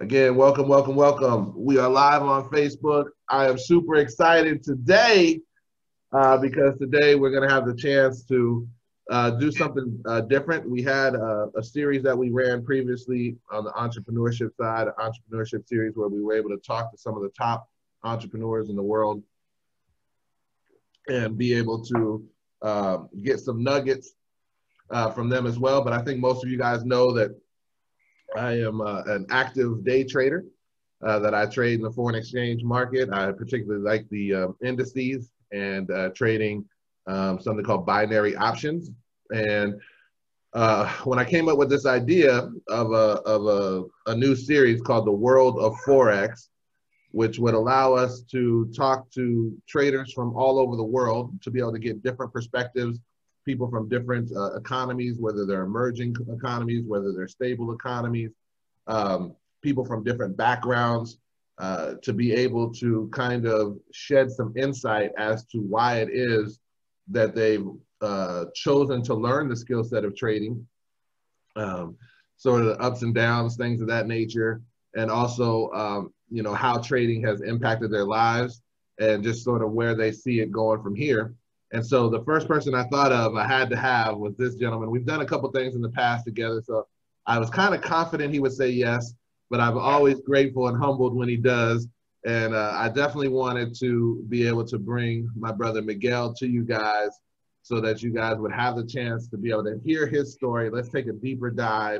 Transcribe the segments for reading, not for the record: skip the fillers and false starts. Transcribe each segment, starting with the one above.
Again, welcome, welcome, welcome. We are live on Facebook. I am super excited today because today we're going to have the chance to do something different. We had a series that we ran previously on the entrepreneurship side, an entrepreneurship series where we were able to talk to some of the top entrepreneurs in the world and be able to get some nuggets from them as well. But I think most of you guys know that I am an active day trader, that I trade in the foreign exchange market. I particularly like the indices and trading something called binary options. And when I came up with this idea of a new series called The World of Forex, which would allow us to talk to traders from all over the world to be able to get different perspectives, people from different economies, whether they're emerging economies, whether they're stable economies, people from different backgrounds, to be able to kind of shed some insight as to why it is that they've chosen to learn the skill set of trading, sort of the ups and downs, things of that nature, and also, you know, how trading has impacted their lives and just sort of where they see it going from here. And so the first person I thought of I had to have was this gentleman. We've done a couple things in the past together, so I was kind of confident he would say yes, but I'm always grateful and humbled when he does. And I definitely wanted to be able to bring my brother Miguel to you guys so that you guys would have the chance to be able to hear his story. Let's take a deeper dive,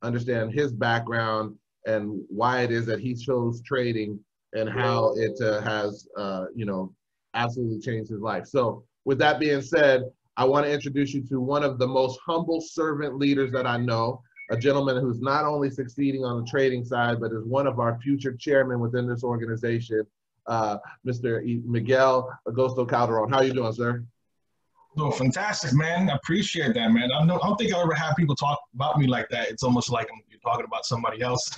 understand his background and why it is that he chose trading and how it has, you know, absolutely changed his life. So with that being said, I want to introduce you to one of the most humble servant leaders that I know, a gentleman who's not only succeeding on the trading side, but is one of our future chairmen within this organization, Mr. Miguel Agosto Calderon. How are you doing, sir? Doing fantastic, man. I appreciate that, man. I don't think I'll ever have people talk about me like that. It's almost like you're talking about somebody else.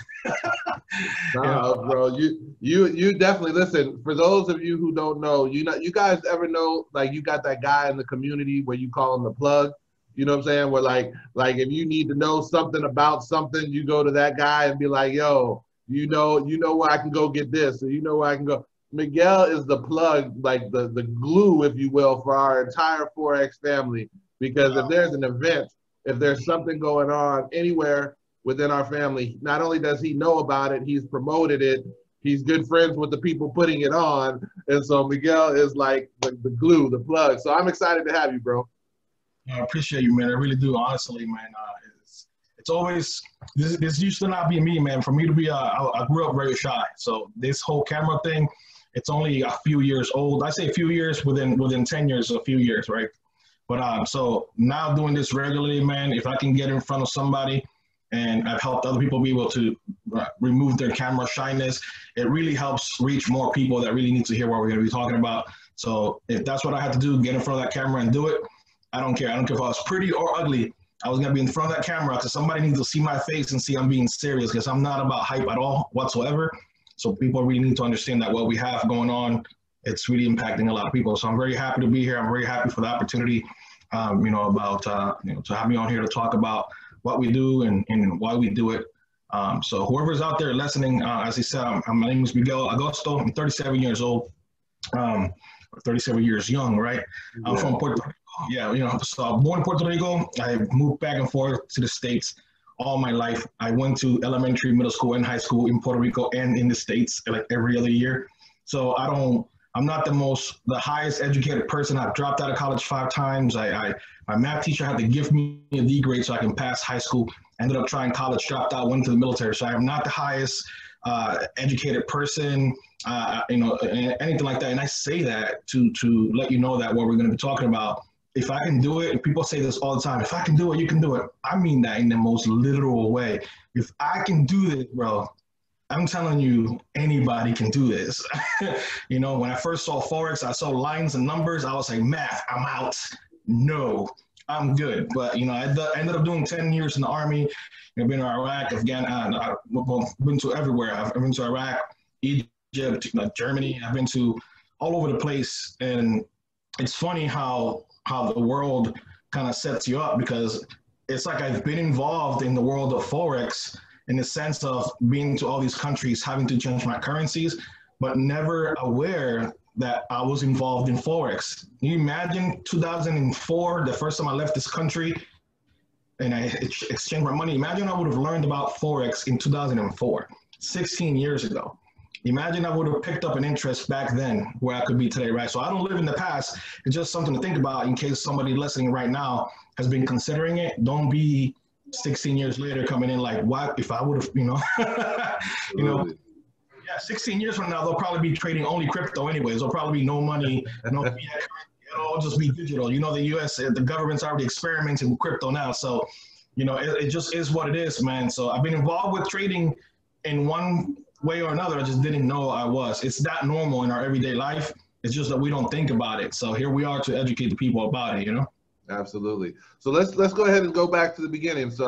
Nah, bro, you definitely listen. For those of you who don't know, you guys ever know, like, you got that guy in the community where you call him the plug. You know what I'm saying? Where like if you need to know something about something, you go to that guy and be like, yo, you know where I can go get this, or you know where I can go. Miguel is the plug, like the glue, if you will, for our entire Forex family. Because if there's an event, if there's something going on anywhere within our family, not only does he know about it, he's promoted it. He's good friends with the people putting it on. And so Miguel is like the glue, the plug. So I'm excited to have you, bro. I appreciate you, man. I really do, honestly, man. It's always, this used to not be me, man. For me to be, I grew up very shy. So this whole camera thing, it's only a few years old. I say a few years, within 10 years, a few years, right? But so now doing this regularly, man, if I can get in front of somebody and I've helped other people be able to remove their camera shyness, it really helps reach more people that really need to hear what we're going to be talking about. So if that's what I had to do, get in front of that camera and do it, I don't care. I don't care if I was pretty or ugly. I was going to be in front of that camera because somebody needs to see my face and see I'm being serious, because I'm not about hype at all whatsoever. So people really need to understand that what we have going on, it's really impacting a lot of people. So I'm very happy to be here. I'm very happy for the opportunity, you know, to have me on here to talk about what we do and why we do it. So whoever's out there listening, as he said, my name is Miguel Agosto. I'm 37 years old, 37 years young, right? I'm from Puerto Rico. Yeah, you know, so I'm born in Puerto Rico. I moved back and forth to the States all my life. I went to elementary, middle school, and high school in Puerto Rico and in the States like every other year. So I'm not the highest educated person. I've dropped out of college 5 times. My math teacher had to give me a D grade so I can pass high school. Ended up trying college, dropped out, went to the military. So I am not the highest educated person, you know, anything like that. And I say that to let you know that what we're going to be talking about, if I can do it, and people say this all the time, if I can do it, you can do it. I mean that in the most literal way. If I can do this, bro, I'm telling you, anybody can do this. You know, when I first saw Forex, I saw lines and numbers. I was like, math, I'm out. No, I'm good. But, you know, I ended up doing 10 years in the Army. You know, been to Iraq, Afghanistan, well, been to everywhere. I've been to Iraq, Egypt, Germany. I've been to all over the place. And it's funny how the world kind of sets you up, because it's like I've been involved in the world of Forex in the sense of being to all these countries, having to change my currencies, but never aware that I was involved in Forex. Can you imagine 2004, the first time I left this country and I exchanged my money? Imagine I would have learned about Forex in 2004, 16 years ago. Imagine I would have picked up an interest back then where I could be today, right? So I don't live in the past. It's just something to think about in case somebody listening right now has been considering it. Don't be 16 years later coming in like, what if I would have, you know, yeah, 16 years from now, they'll probably be trading only crypto anyways. There'll probably be no money, no fiat currency. It'll just be digital. You know, the U.S., the government's already experimenting with crypto now. So, you know, it just is what it is, man. So I've been involved with trading in one way or another. I just didn't know I was. It's not normal in our everyday life. It's just that we don't think about it. So here we are to educate the people about it, you know? Absolutely. So let's go ahead and go back to the beginning. So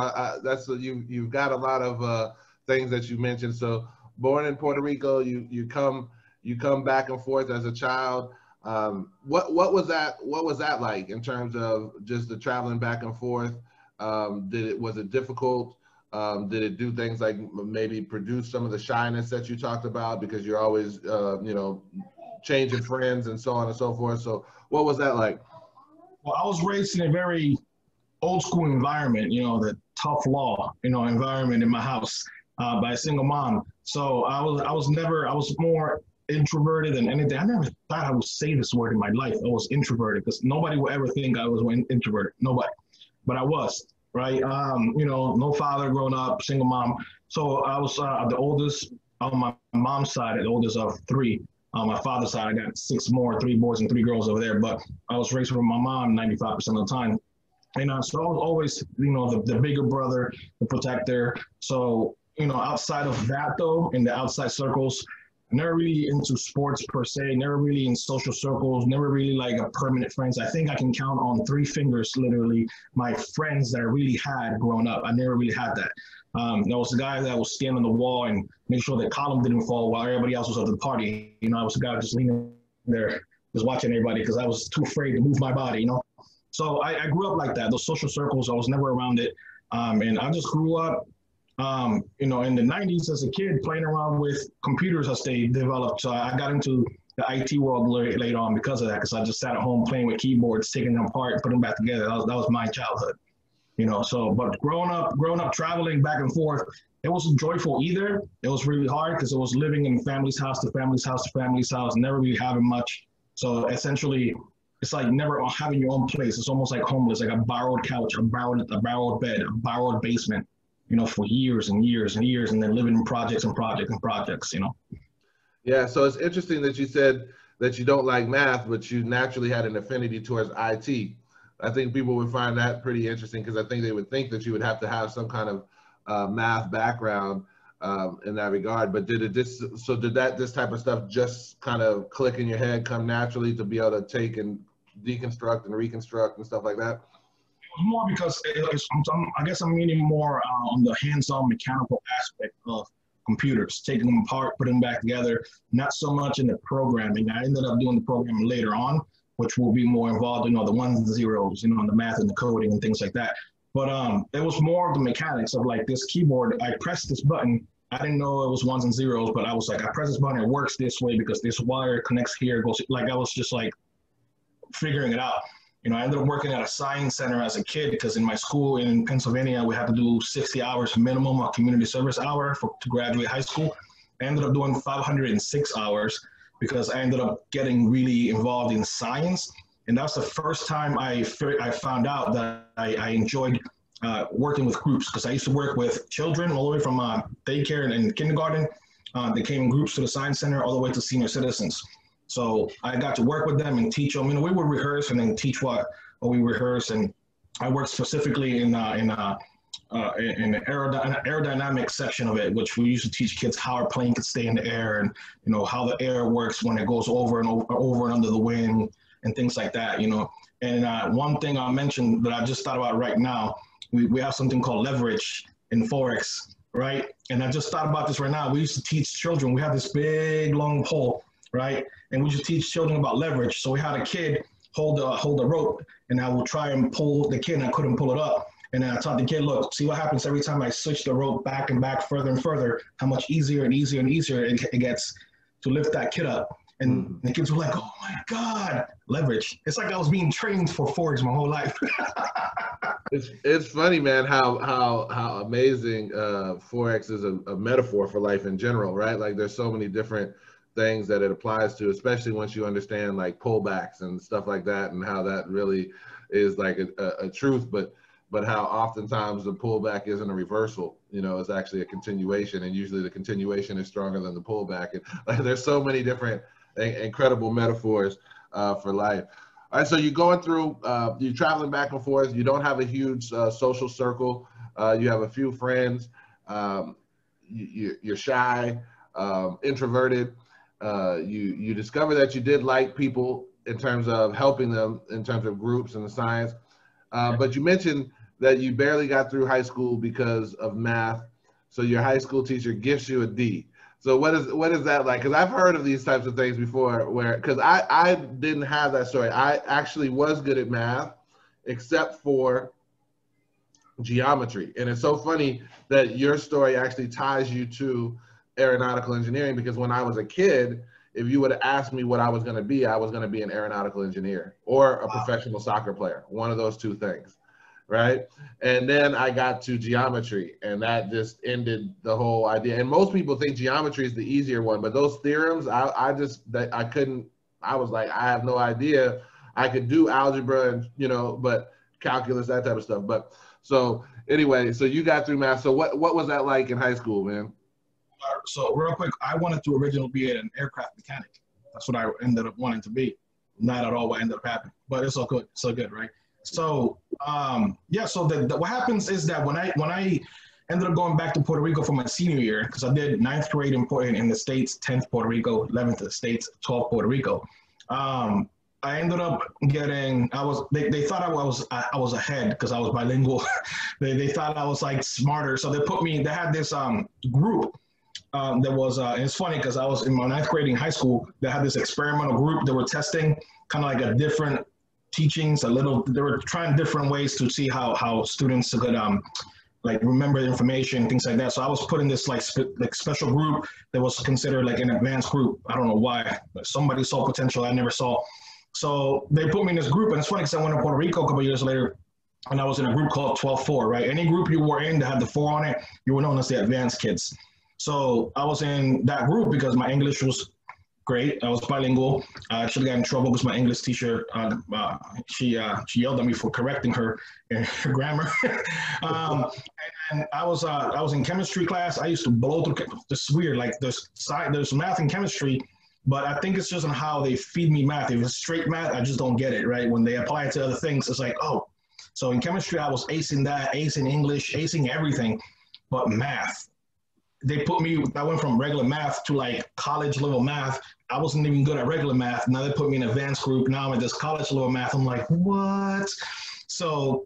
you've got a lot of things that you mentioned. So born in Puerto Rico, you come back and forth as a child. What was that like in terms of just the traveling back and forth? Was it difficult? Did it do things like maybe produce some of the shyness that you talked about because you're always changing friends and so on and so forth? So what was that like? Well, I was raised in a very old school environment, you know, the tough law, environment in my house by a single mom. So I was more introverted than anything. I never thought I would say this word in my life. I was introverted because nobody would ever think I was introverted. Nobody, but I was, right? No father growing up, single mom. So I was the oldest on my mom's side, the oldest of three. On my father's side, I got 6 more, 3 boys and 3 girls over there. But I was raised with my mom 95% of the time. And so I was always, the bigger brother, the protector. So, outside of that, though, in the outside circles, never really into sports per se, never really in social circles, never really like a permanent friends. I think I can count on 3 fingers, literally, my friends that I really had growing up. I never really had that. There was a guy that was standing on the wall and make sure the column didn't fall while everybody else was at the party. I was a guy just leaning there, just watching everybody because I was too afraid to move my body, So I grew up like that. Those social circles, I was never around it. And I just grew up, in the 90s as a kid playing around with computers as they developed. So I got into the IT world later on because of that, because I just sat at home playing with keyboards, taking them apart, putting them back together. That was my childhood. But growing up, traveling back and forth, it wasn't joyful either. It was really hard because it was living in family's house to family's house to family's house, never really having much. So essentially, it's like never having your own place. It's almost like homeless, like a borrowed couch, a borrowed bed, a borrowed basement, for years and years and years, and then living in projects and projects and projects, Yeah, so it's interesting that you said that you don't like math, but you naturally had an affinity towards IT. I think people would find that pretty interesting because I think they would think that you would have to have some kind of math background in that regard. But did this type of stuff just kind of click in your head, come naturally to be able to take and deconstruct and reconstruct and stuff like that? It was more because I guess I'm meaning more on the hands-on mechanical aspect of computers, taking them apart, putting them back together, not so much in the programming. I ended up doing the programming later on, which will be more involved in the ones and zeros, the math and the coding and things like that. But it was more of the mechanics of like this keyboard. I pressed this button. I didn't know it was ones and zeros, but I was like, I press this button, it works this way because this wire connects here, goes like I was just like figuring it out. I ended up working at a science center as a kid because in my school in Pennsylvania, we had to do 60 hours minimum of community service hour to graduate high school. I ended up doing 506 hours because I ended up getting really involved in science. And that's the first time I found out that I enjoyed working with groups, because I used to work with children all the way from daycare and kindergarten. They came in groups to the science center all the way to senior citizens. So I got to work with them and teach them. We would rehearse and then teach what we rehearse. And I worked specifically in the aerodynamic section of it, which we used to teach kids how a plane could stay in the air and, how the air works when it goes over and under the wind and things like that, And one thing I mentioned that I just thought about right now, we have something called leverage in Forex, right? And I just thought about this right now. We used to teach children. We have this big, long pole, right? And we used to teach children about leverage. So we had a kid hold a rope, and I would try and pull the kid, and I couldn't pull it up. And then I taught the kid, look, see what happens every time I switch the rope back and back further and further, how much easier and easier and easier it gets to lift that kid up. And the kids were like, oh my God, leverage. It's like I was being trained for Forex my whole life. It's funny, man, how amazing Forex is a metaphor for life in general, right? Like there's so many different things that it applies to, especially once you understand like pullbacks and stuff like that, and how that really is like a truth, but how oftentimes the pullback isn't a reversal, you know, it's actually a continuation, and usually the continuation is stronger than the pullback. And like there's so many different incredible metaphors for life. All right, so you're going through, you're traveling back and forth. You don't have a huge social circle. You have a few friends. You're shy, introverted. You discover that you did like people in terms of helping them in terms of groups and the science. But you mentioned that you barely got through high school because of math. So your high school teacher gifts you a D. So what is that like? Because I've heard of these types of things before, where because I didn't have that story. I actually was good at math, except for geometry. And it's so funny that your story actually ties you to aeronautical engineering, because when I was a kid, if you would have asked me what I was going to be, I was going to be an aeronautical engineer or a professional soccer player, one of those two things. Right. And then I got to geometry, and that just ended the whole idea. And most people think geometry is the easier one, but those theorems, I couldn't, I was like, I have no idea. I could do algebra and, you know, but calculus, that type of stuff. But so anyway, so you got through math. So what was that like in high school, man? So real quick, I wanted to originally be an aircraft mechanic. That's what I ended up wanting to be. Not at all what ended up happening, but it's all good. So good, right? So yeah. So what happens is that when I ended up going back to Puerto Rico for my senior year, because I did 9th grade in the States, 10th Puerto Rico, 11th in the States, 12th Puerto Rico. I ended up getting. They thought I was ahead because I was bilingual. they thought I was like smarter, so they put me. They had this group. That was, and it's funny because I was in my 9th grade in high school. They had this experimental group that were testing kind of like a different teachings, they were trying different ways to see how students could like remember the information, things like that. So I was put in this like special group that was considered like an advanced group. I don't know why, but somebody saw potential I never saw. So they put me in this group, and it's funny because I went to Puerto Rico a couple of years later, and I was in a group called 12-4, right? Any group you were in that had the 4 on it, you were known as the advanced kids. So I was in that group because my English was great. I was bilingual. I actually got in trouble because my English teacher, she yelled at me for correcting her in her grammar. and I was in chemistry class. I used to blow through. It's weird. Like there's math and chemistry, but I think it's just on how they feed me math. If it's straight math, I just don't get it. Right? When they apply it to other things, it's like, oh. So in chemistry, I was acing that, acing English, acing everything, but math. They put me, I went from regular math to like college level math. I wasn't even good at regular math. Now they put me in advanced group. Now I'm at this college level math. I'm like, what? So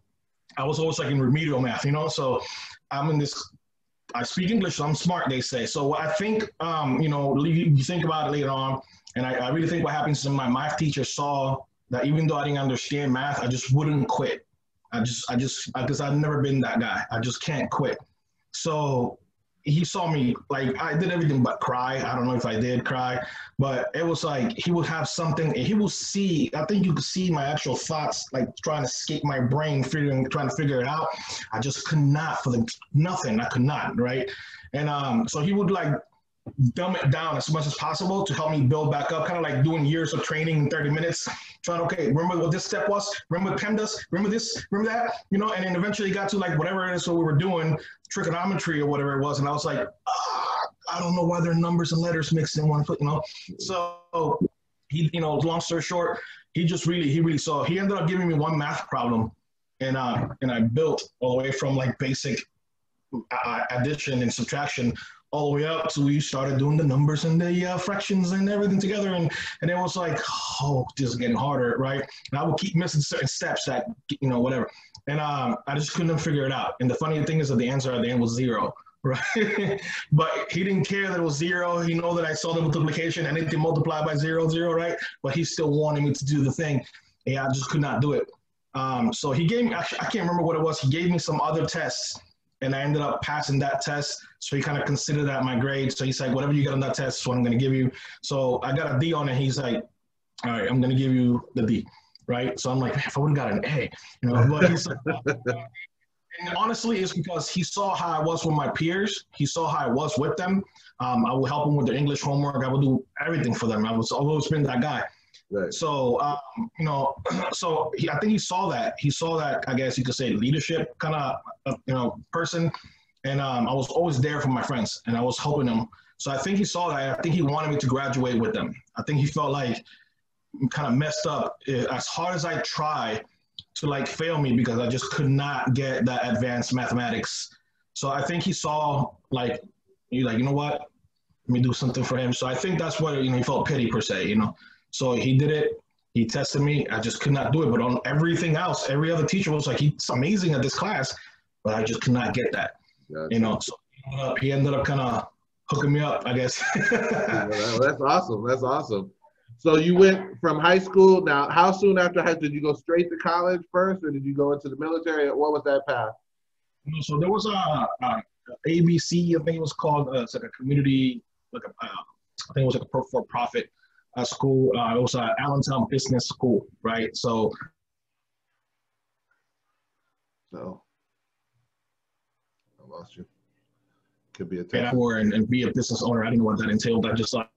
I was always like in remedial math, you know? So I'm in this, I speak English, so I'm smart, they say. So I think, you know, you think about it later on, and I really think what happens is my math teacher saw that even though I didn't understand math, I just wouldn't quit. Because I've never been that guy. I just can't quit. So he saw me, like, I did everything but cry. I don't know if I did cry, but it was like he would have something, and he will see, I think you could see my actual thoughts, like trying to escape my brain, trying to figure it out. I just could not, nothing, I could not, right? And so he would like dumb it down as much as possible to help me build back up, kind of like doing years of training in 30 minutes, trying to, okay, remember what this step was, remember what PEM does, remember this, remember that, you know, and then eventually got to like whatever it is what we were doing, trigonometry or whatever it was, and I was like, I don't know why there are numbers and letters mixed in one foot, you know. So he, you know, long story short, he really saw, he ended up giving me one math problem, and I built all the way from like basic addition and subtraction all the way up. So we started doing the numbers and the fractions and everything together. And it was like, oh, this is getting harder, right? And I would keep missing certain steps that, you know, whatever. And I just couldn't figure it out. And the funny thing is that the answer at the end was 0, right? But he didn't care that it was 0. He know that I saw the multiplication and anything multiplied by 0, 0, right? But he still wanted me to do the thing. And I just could not do it. So he gave me, actually, I can't remember what it was. He gave me some other tests, and I ended up passing that test. So he kind of considered that my grade. So he's like, whatever you get on that test is what I'm going to give you. So I got a D on it. He's like, all right, I'm going to give you the D. Right. So I'm like, man, if I would have got an A, you know, but he's and honestly, it's because he saw how I was with my peers. He saw how I was with them. I would help them with their English homework. I would do everything for them. I was always been that guy. Right. So, you know, so I think he saw that. He saw that, I guess you could say, leadership kind of, you know, person. And I was always there for my friends, and I was helping them. So I think he saw that. I think he wanted me to graduate with them. I think he felt like kind of messed up. As hard as I try to like fail me because I just could not get that advanced mathematics. So I think he saw like, you know what, let me do something for him. So I think that's what, you know, he felt pity per se, you know. So he did it. He tested me. I just could not do it. But on everything else, every other teacher was like, he's amazing at this class, but I just could not get that. Gotcha. You know, so he ended up kind of hooking me up, I guess. That's awesome. That's awesome. So you went from high school. Now, how soon after high school did you go straight to college first, or did you go into the military? What was that path? So there was a ABC, I think it was called. It's like a community, like I think it was like a for-profit school. It was an Allentown Business School, right? So. I lost you. Could be a tough. And be a business owner. I didn't know what that entailed. I just thought.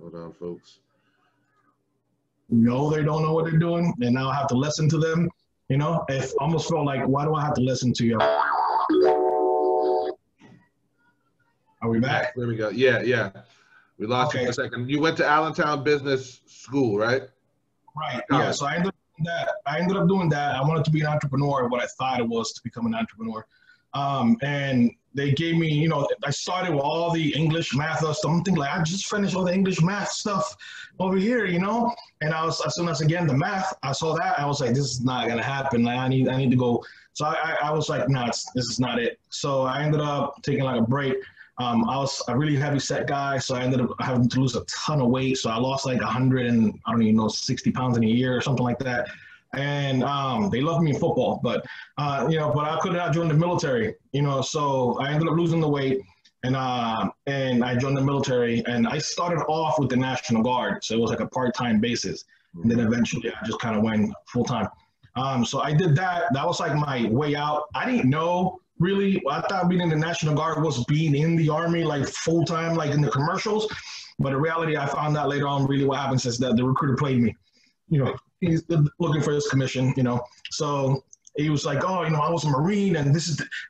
Hold on, folks. No, they don't know what they're doing, and now I have to listen to them. You know, it almost felt like, why do I have to listen to you? Are we back? There we go. Yeah. We lost you for a second. You went to Allentown Business School, right? Right. Yeah. So I ended up doing that. I wanted to be an entrepreneur, what I thought it was to become an entrepreneur. And they gave me, you know, I started with all the English math stuff. I'm thinking like, I just finished all the English math stuff over here, you know? And I was, as soon as again, the math, I saw that, I was like, this is not going to happen. Like, I need to go. So I was like, no, this is not it. So I ended up taking like a break. I was a really heavy set guy, so I ended up having to lose a ton of weight. So I lost like 100 and I don't even know, 60 pounds in a year or something like that. And they loved me in football, but you know, but I could not join the military, you know. So I ended up losing the weight, and I joined the military, and I started off with the National Guard, so it was like a part-time basis, and then eventually I just kind of went full-time. So I did that. That was like my way out. I didn't know. Really, I thought being in the National Guard was being in the Army, like full-time, like in the commercials. But in reality, I found out later on really what happens is that the recruiter played me. You know, he's looking for his commission, you know. So he was like, oh, you know, I was a Marine, and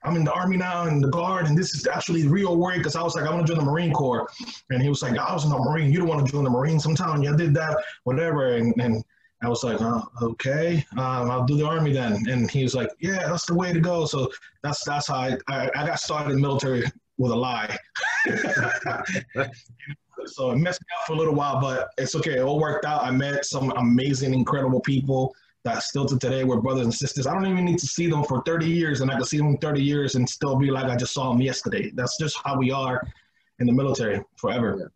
I'm in the Army now, in the Guard, and this is actually real work. Because I was like, I want to join the Marine Corps. And he was like, I was in the Marine. You don't want to join the Marine. Sometime you did that, whatever. And I was like, oh, okay, I'll do the Army then. And he was like, yeah, that's the way to go. So that's how I got started in the military with a lie. So it messed me up for a little while, but it's okay. It all worked out. I met some amazing, incredible people that still to today we're brothers and sisters. I don't even need to see them for 30 years, and I can see them in 30 years and still be like I just saw them yesterday. That's just how we are in the military forever.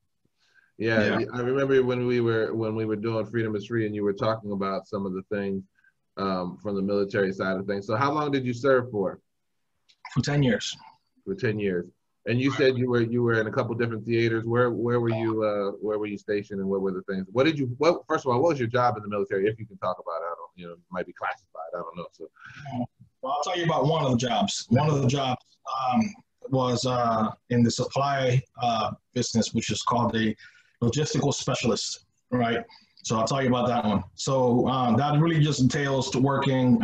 Yeah, I remember when we were doing Freedom is Free, and you were talking about some of the things from the military side of things. So how long did you serve for? For 10 years. For 10 years. And you said you were in a couple different theaters. Where were you stationed, and what were the things? First of all, what was your job in the military, if you can talk about it? I don't, you know, it might be classified. I don't know. So, well, I'll tell you about one of the jobs. One of the jobs was in the supply business, which is called a logistical specialist, right? So I'll tell you about that one. So that really just entails to working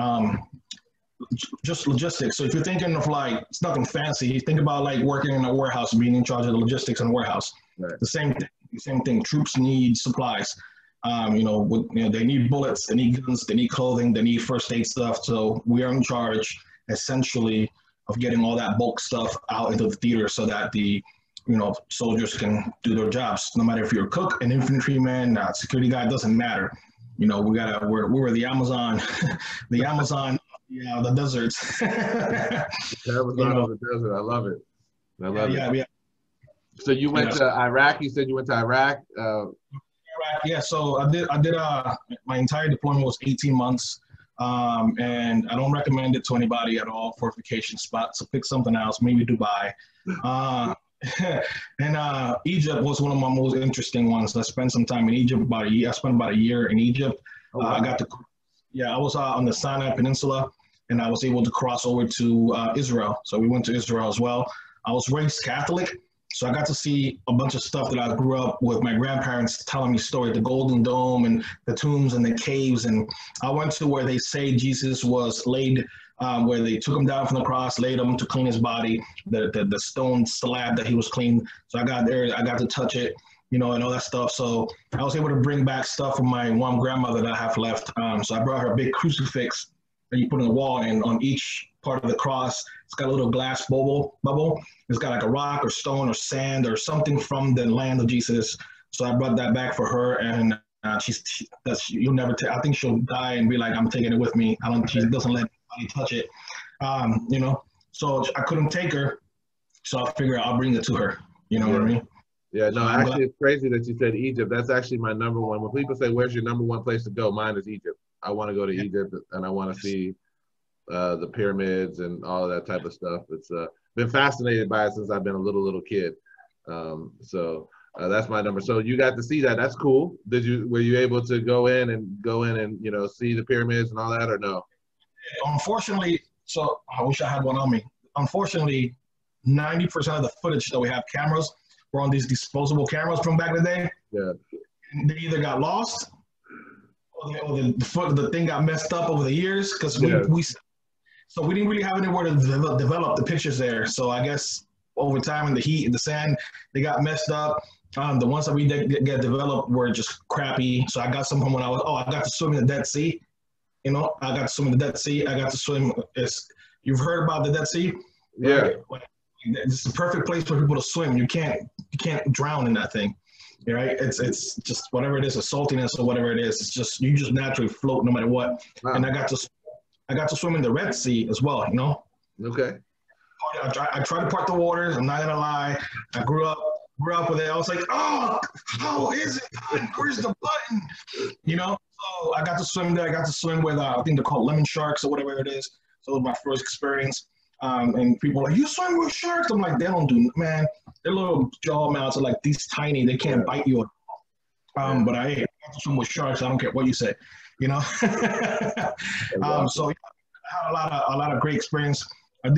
just logistics. So if you're thinking of like, it's nothing fancy, you think about like working in a warehouse, being in charge of the logistics in a warehouse. Right. The same thing. Troops need supplies. You know, they need bullets, they need guns, they need clothing, they need first aid stuff. So we are in charge essentially of getting all that bulk stuff out into the theater so that the soldiers can do their jobs. No matter if you're a cook, an infantryman, a security guy, doesn't matter. You know, we're the Amazon, the Amazon, the deserts. The Amazon of the desert. I love it. I Yeah, love it. yeah, yeah. So you went Yeah, to Iraq. You said you went to Iraq. yeah. So I did my entire deployment was 18 months. And I don't recommend it to anybody at all for a vacation spot. So pick something else, maybe Dubai. Uh, and Egypt was one of my most interesting ones. I spent some time in Egypt about a year. I spent about a year in Egypt. Oh, wow. I got to, yeah, I was on the Sinai Peninsula, and I was able to cross over to Israel. So we went to Israel as well. I was raised Catholic, so I got to see a bunch of stuff that I grew up with my grandparents telling me stories, the Golden Dome and the tombs and the caves. And I went to where they say Jesus was laid, where they took him down from the cross, laid him to clean his body, the stone slab that he was clean. So I got there, I got to touch it, and all that stuff. So I was able to bring back stuff from my one grandmother that I have left. So I brought her a big crucifix that you put on the wall, and on each part of the cross, it's got a little glass bubble. It's got like a rock or stone or sand or something from the land of Jesus. So I brought that back for her, and you'll never. I think she'll die and be like, I'm taking it with me. She doesn't let anybody touch it. So I couldn't take her, so I figured I'll bring it to her. You know what I mean? Yeah, no, actually, it's crazy that you said Egypt. That's actually my number one. When people say, where's your number one place to go? Mine is Egypt. I want to go to Egypt, and I want to see the pyramids and all of that type of stuff. It's been fascinated by it since I've been a little kid. So that's my number. So you got to see that. That's cool. Were you able to go in and see the pyramids and all that, or no? Unfortunately, so I wish I had one on me. Unfortunately, 90% of the footage that we have cameras were on these disposable cameras from back in the day. Yeah. And they either got lost or the thing got messed up over the years because so we didn't really have anywhere to develop the pictures there. So I guess over time in the heat and the sand, they got messed up. The ones that we did get developed were just crappy. So I got some from when I got to swim in the Dead Sea. I got to swim in the Dead Sea. I got to swim. You've heard about the Dead Sea? Yeah. Right? It's the perfect place for people to swim. You can't drown in that thing. Right? It's just whatever it is, a saltiness or whatever it is. It's just you just naturally float no matter what. Wow. And I got to swim in the Red Sea as well. Okay. I tried to park the waters. I'm not gonna lie. I grew up with it. I was like, oh, how is it? Where's the button? So I got to swim there. I got to swim with I think they're called lemon sharks or whatever it is. So it was my first experience. And people are like, you swim with sharks? I'm like, they don't do, man. Their little jaw mouths are like these tiny. They can't bite you. But I got to swim with sharks. I don't care what you say. So yeah, I had a lot of great experience. I'm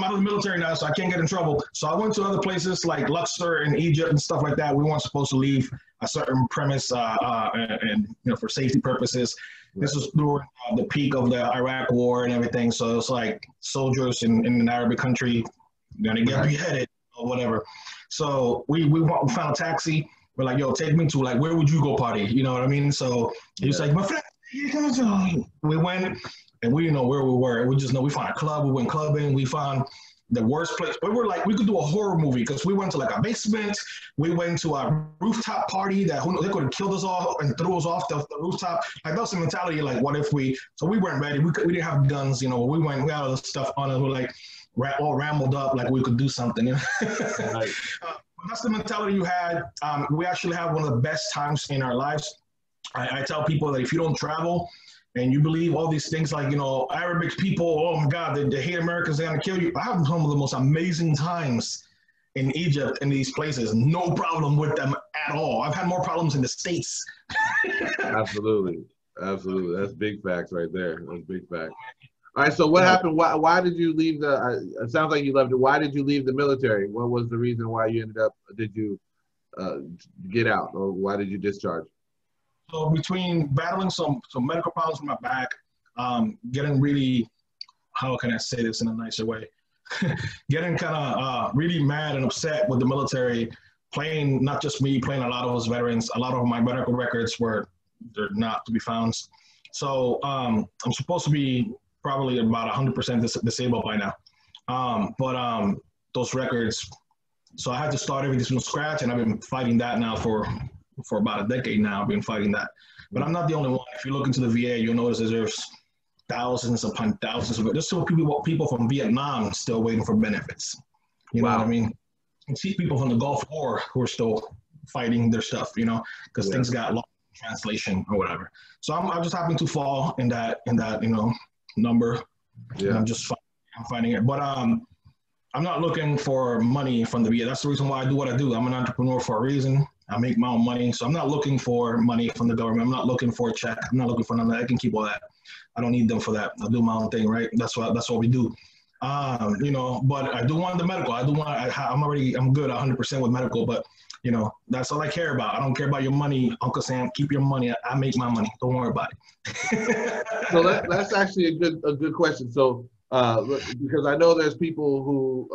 out of the military now, so I can't get in trouble. So I went to other places like Luxor and Egypt and stuff like that. We weren't supposed to leave a certain premise, and for safety purposes. This was during the peak of the Iraq War and everything. So it's like soldiers in an Arabic country gonna get beheaded or whatever. So we found a taxi. We're like, yo, take me to where would you go party? You know what I mean? So he was like, my friend, we went. And we didn't know where we were. We just know we found a club. We went clubbing. We found the worst place. But we're like, we could do a horror movie because we went to a basement. We went to a rooftop party that they could have killed us all and threw us off the rooftop. That was the mentality. What if so we weren't ready. We didn't have guns. We had all this stuff on us. We're all rambled up like we could do something. Right. That's the mentality you had. We actually have one of the best times in our lives. I tell people that if you don't travel, and you believe all these things Arabic people, oh my God, they hate Americans, they're gonna kill you. I have some of the most amazing times in Egypt in these places. No problem with them at all. I've had more problems in the States. Absolutely. That's big facts right there. That's big facts. All right, so what happened? Why did you leave it sounds like you loved it. Why did you leave the military? What was the reason why you did you get out, or why did you discharge? So between battling some medical problems with my back, getting really, how can I say this in a nicer way? Getting kind of really mad and upset with the military, not just me, playing a lot of those veterans. A lot of my medical records they're not to be found. So I'm supposed to be probably about 100% disabled by now. But those records, so I had to start everything from scratch, and I've been fighting that now for about a decade now. I've been fighting that. But I'm not the only one. If you look into the VA, you'll notice that there's thousands upon thousands of it. There's still people from Vietnam still waiting for benefits. You know what I mean? and see people from the Gulf War who are still fighting their stuff, you know, because Yeah. things got lost in translation or whatever. So I just happen to fall in that you know number, and Yeah. I'm finding it. But I'm not looking for money from the beginning. That's the reason why I do what I do. I'm an entrepreneur for a reason. I make my own money, so I'm not looking for money from the government. I'm not looking for a check. I'm not looking for none of that. I can keep all that. I don't need them for that. I'll do my own thing, right? That's what we do. You know, but I do want the medical. I do want. I'm good 100% with medical, but you know, that's all I care about. I don't care about your money, Uncle Sam. Keep your money. I make my money. Don't worry about it. So that's actually a good question. So because I know there's people who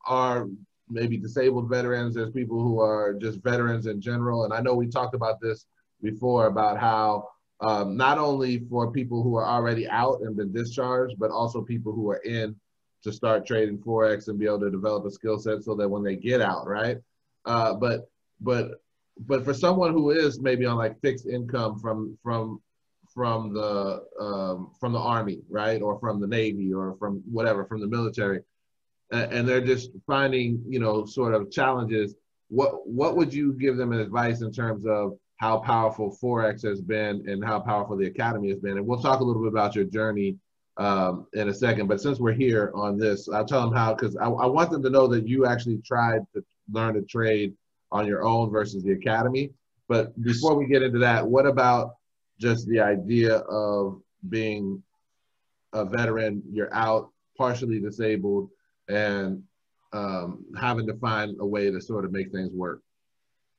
are maybe disabled veterans, there's people who are just veterans in general, and I know we talked about this before about how not only for people who are already out and been discharged, but also people who are in to start trading Forex and be able to develop a skill set so that when they get out, right? But for someone who is maybe on like fixed income from the Army, right, or from the Navy, or from whatever, from the military, and they're just finding, you know, sort of challenges. What would you give them as advice in terms of how powerful Forex has been and how powerful the Academy has been? And we'll talk a little bit about your journey in a second. But since we're here on this, I'll tell them how, because I want them to know that you actually tried to learn to trade on your own versus the Academy. But before we get into that, what about just the idea of being a veteran, you're out, partially disabled, and having to find a way to sort of make things work?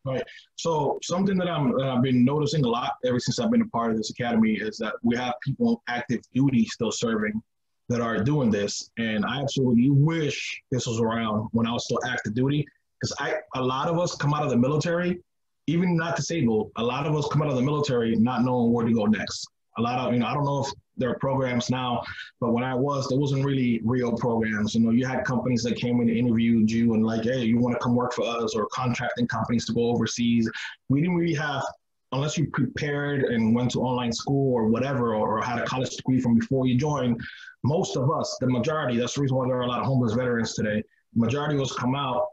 Right. So something that I've been noticing a lot ever since I've been a part of this academy is that we have people active duty still serving that are doing this, and I absolutely wish this was around when I was still active duty, because a lot of us come out of the military, even not disabled. A lot of us come out of the military not knowing where to go next. A lot of, you know, I don't know if there are programs now, but when I was, there wasn't really real programs. You know, you had companies that came in and interviewed you and like, hey, you want to come work for us, or contracting companies to go overseas. We didn't really have, unless you prepared and went to online school or whatever, or had a college degree from before you joined. Most of us, the majority, that's the reason why there are a lot of homeless veterans today. The majority of us come out,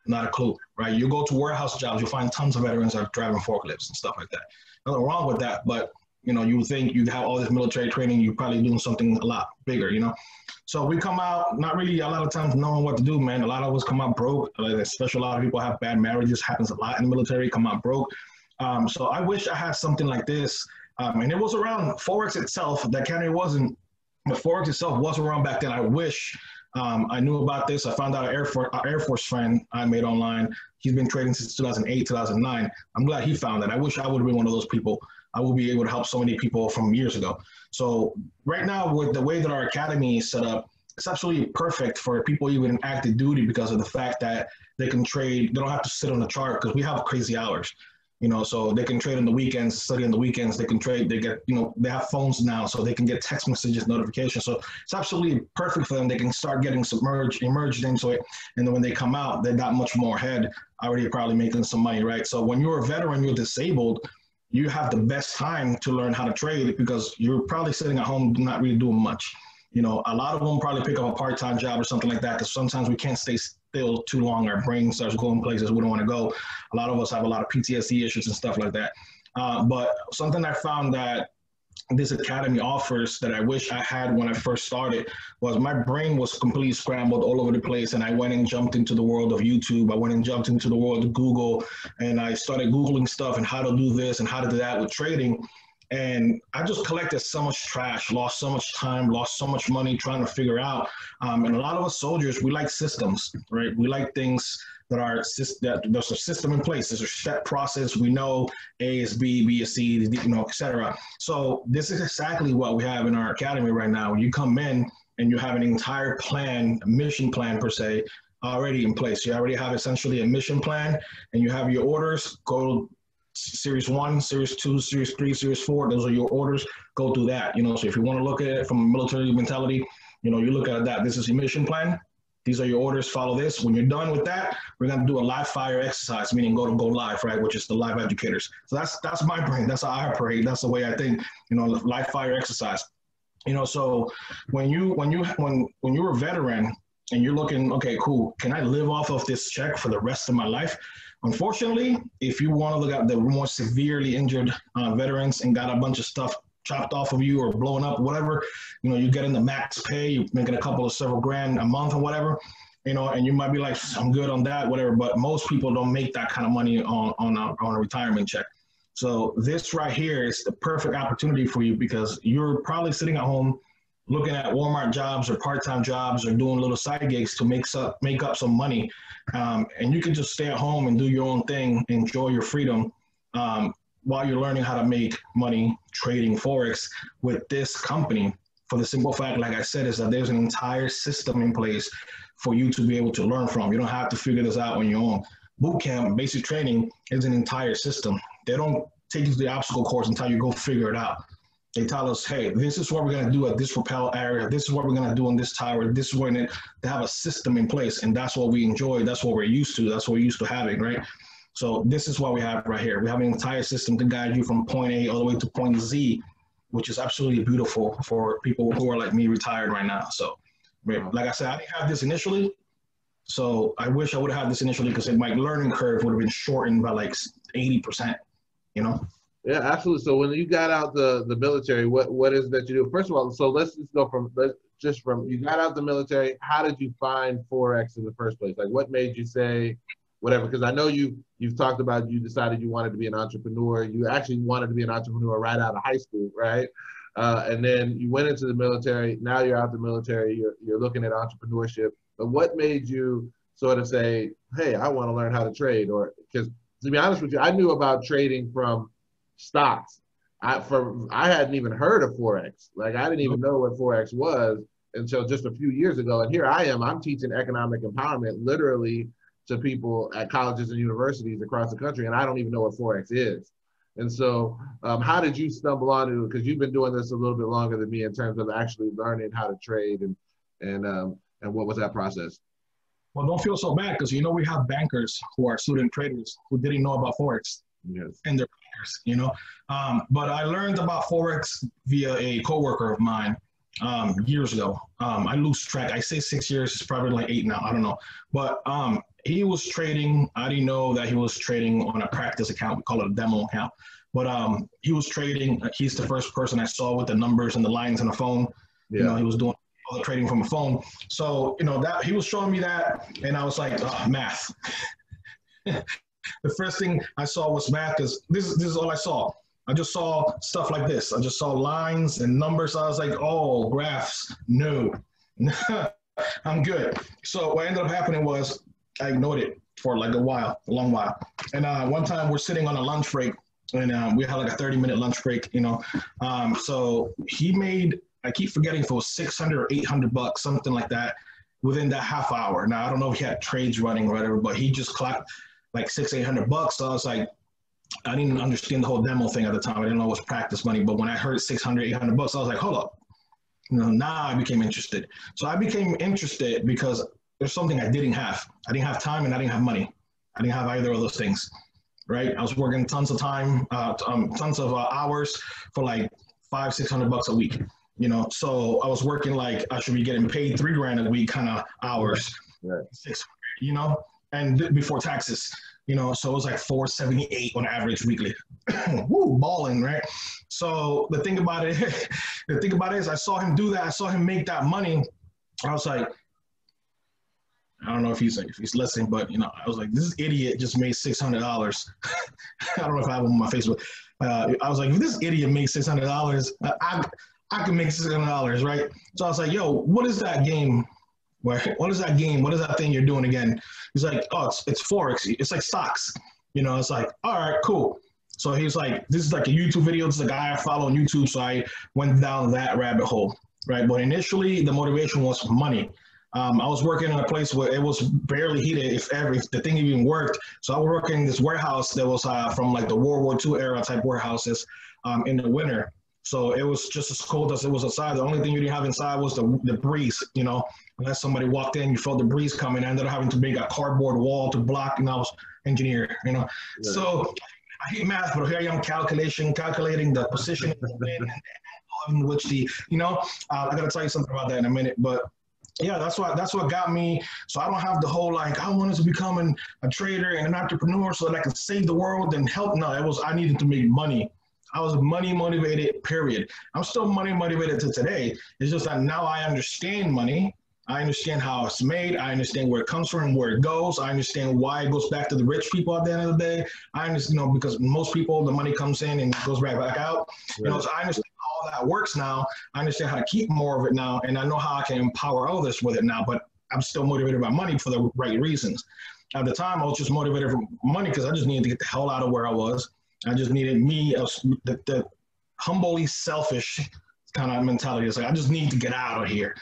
not a clue, right? You go to warehouse jobs, you'll find tons of veterans that are driving forklifts and stuff like that. Nothing wrong with that, but you know, you would think you have all this military training, you're probably doing something a lot bigger, you know? So we come out, not really a lot of times knowing what to do, man. A lot of us come out broke, especially a lot of people have bad marriages, happens a lot in the military, come out broke. So I wish I had something like this. And it was around Forex itself, that kind of wasn't, but Forex itself was around back then. I wish I knew about this. I found out an Air Force friend I made online. He's been trading since 2008, 2009. I'm glad he found that. I wish I would have been one of those people. I will be able to help so many people from years ago. So right now, with the way that our academy is set up, it's absolutely perfect for people even in active duty, because of the fact that they can trade. They don't have to sit on the chart, because we have crazy hours, you know, so they can trade on the weekends, study on the weekends, they can trade, they get, you know, they have phones now, so they can get text messages, notifications. So it's absolutely perfect for them. They can start getting emerged into it. And then when they come out, they're not much more ahead, already probably making some money, right? So when you're a veteran, you're disabled, you have the best time to learn how to trade, because you're probably sitting at home not really doing much. You know, a lot of them probably pick up a part-time job or something like that, because sometimes we can't stay still too long. Our brain starts going places we don't want to go. A lot of us have a lot of PTSD issues and stuff like that. But something I found that this academy offers that I wish I had when I first started was my brain was completely scrambled all over the place. And I went and jumped into the world of YouTube. I went and jumped into the world of Google, and I started Googling stuff and how to do this and how to do that with trading. And I just collected so much trash, lost so much time, lost so much money trying to figure out. And a lot of us soldiers, we like systems, right? We like things that are that there's a system in place. There's a set process. We know A is B, B is C, you know, et cetera. So this is exactly what we have in our academy right now. You come in and you have an entire plan, a mission plan per se, already in place. You already have essentially a mission plan, and you have your orders. Go Series 1, Series 2, Series 3, Series 4. Those are your orders. Go do that. You know, so if you want to look at it from a military mentality, you know, you look at that. This is your mission plan. These are your orders. Follow this. When you're done with that, we're going to do a live fire exercise, meaning go live, right? Which is the live educators. So that's my brain. That's how I operate. That's the way I think. You know, live fire exercise. You know, so when you're a veteran, and you're looking, okay, cool, can I live off of this check for the rest of my life? Unfortunately, if you want to look at the more severely injured veterans and got a bunch of stuff chopped off of you or blown up, whatever, you're getting the max pay, you're making a couple of several grand a month or whatever, and you might be like, I'm good on that, whatever. But most people don't make that kind of money on a retirement check. So this right here is the perfect opportunity for you, because you're probably sitting at home looking at Walmart jobs or part-time jobs or doing little side gigs to make up some money. And you can just stay at home and do your own thing, enjoy your freedom while you're learning how to make money trading Forex with this company. For the simple fact, like I said, is that there's an entire system in place for you to be able to learn from. You don't have to figure this out on your own. Bootcamp, basic training is an entire system. They don't take you to the obstacle course and tell you go figure it out. They tell us, hey, this is what we're going to do at this rappel area. This is what we're going to do on this tower. This is when they have a system in place, and that's what we enjoy. That's what we're used to. That's what we're used to having, right? So this is what we have right here. We have an entire system to guide you from point A all the way to point Z, which is absolutely beautiful for people who are like me, retired right now. So, like I said, I didn't have this initially. So I wish I would have had this initially, because my learning curve would have been shortened by like 80%, Yeah, absolutely. So when you got out the military, what is that you do? First of all, so let's just go from you got out the military. How did you find Forex in the first place? Like, what made you say whatever? Because I know you've talked about, you decided you wanted to be an entrepreneur. You actually wanted to be an entrepreneur right out of high school, right? And then you went into the military. Now you're out the military. You're looking at entrepreneurship. But what made you sort of say, hey, I want to learn how to trade? Or, because to be honest with you, I knew about trading from stocks. I hadn't even heard of Forex. Like, I didn't even know what Forex was until just a few years ago. And here I am, I'm teaching economic empowerment literally to people at colleges and universities across the country, and I don't even know what Forex is. And so how did you stumble onto it? Because you've been doing this a little bit longer than me in terms of actually learning how to trade, and what was that process? Well, don't feel so bad, because we have bankers who are student traders who didn't know about Forex. Yes. And they're bankers, But I learned about Forex via a coworker of mine years ago. I lose track. I say 6 years. It's probably like 8 now. I don't know. But he was trading. I didn't know that he was trading on a practice account. We call it a demo account. But he was trading. He's the first person I saw with the numbers and the lines on the phone. Yeah. He was doing all the trading from a phone. So, that he was showing me that, and I was like, math. The first thing I saw was math, because this is all I saw. I just saw stuff like this. I just saw lines and numbers. I was like, oh, graphs, no. I'm good. So what ended up happening was I ignored it for like a long while. And one time we're sitting on a lunch break, and we had like a 30-minute lunch break, So he made, I keep forgetting if it was 600 or 800 bucks, something like that, within that half hour. Now, I don't know if he had trades running or whatever, but he just clapped like $600-800. So I was like, I didn't understand the whole demo thing at the time. I didn't know it was practice money. But when I heard 600, 800 bucks, I was like, hold up. Now I became interested. So I became interested because there's something I didn't have. I didn't have time, and I didn't have money. I didn't have either of those things, right? I was working tons of time, tons of hours for like $500-600 a week, So I was working like I should be getting paid $3,000 a week kind of hours, Right. 600, and before taxes, so it was like 478 on average weekly. Woo, balling, right? So the thing about it is I saw him do that. I saw him make that money. I was like, I don't know if he's listening, but I was like, this idiot just made $600. I don't know if I have him on my Facebook. I was like, if this idiot makes $600, I can make $600, right? So I was like, yo, what is that game? What is that game? What is that thing you're doing again? He's like, oh, it's Forex. It's like stocks. It's like, all right, cool. So he's like, this is like a YouTube video. It's a guy I follow on YouTube. So I went down that rabbit hole, right? But initially, the motivation was money. I was working in a place where it was barely heated, if the thing even worked. So I was working in this warehouse that was from like the World War II era type warehouses in the winter. So it was just as cold as it was outside. The only thing you didn't have inside was the breeze, Unless somebody walked in, you felt the breeze coming. I ended up having to make a cardboard wall to block, and I was engineer, Yeah. So I hate math, but here I am calculating the position of the wind and the angle in which I got to tell you something about that in a minute. But Yeah, that's what got me. So I don't have the whole like I wanted to become a trader and an entrepreneur so that I could save the world and help. No, it was I needed to make money. I was money motivated, period. I'm still money motivated to today. It's just that now I understand money. I understand how it's made. I understand where it comes from, where it goes. I understand why it goes back to the rich people at the end of the day. I understand, because most people, the money comes in and goes right back out. Right. So I understand how all that works now. I understand how to keep more of it now, and I know how I can empower others with it now. But I'm still motivated by money for the right reasons. At the time, I was just motivated for money because I just needed to get the hell out of where I was. I just needed the humbly selfish kind of mentality. It's like, I just need to get out of here,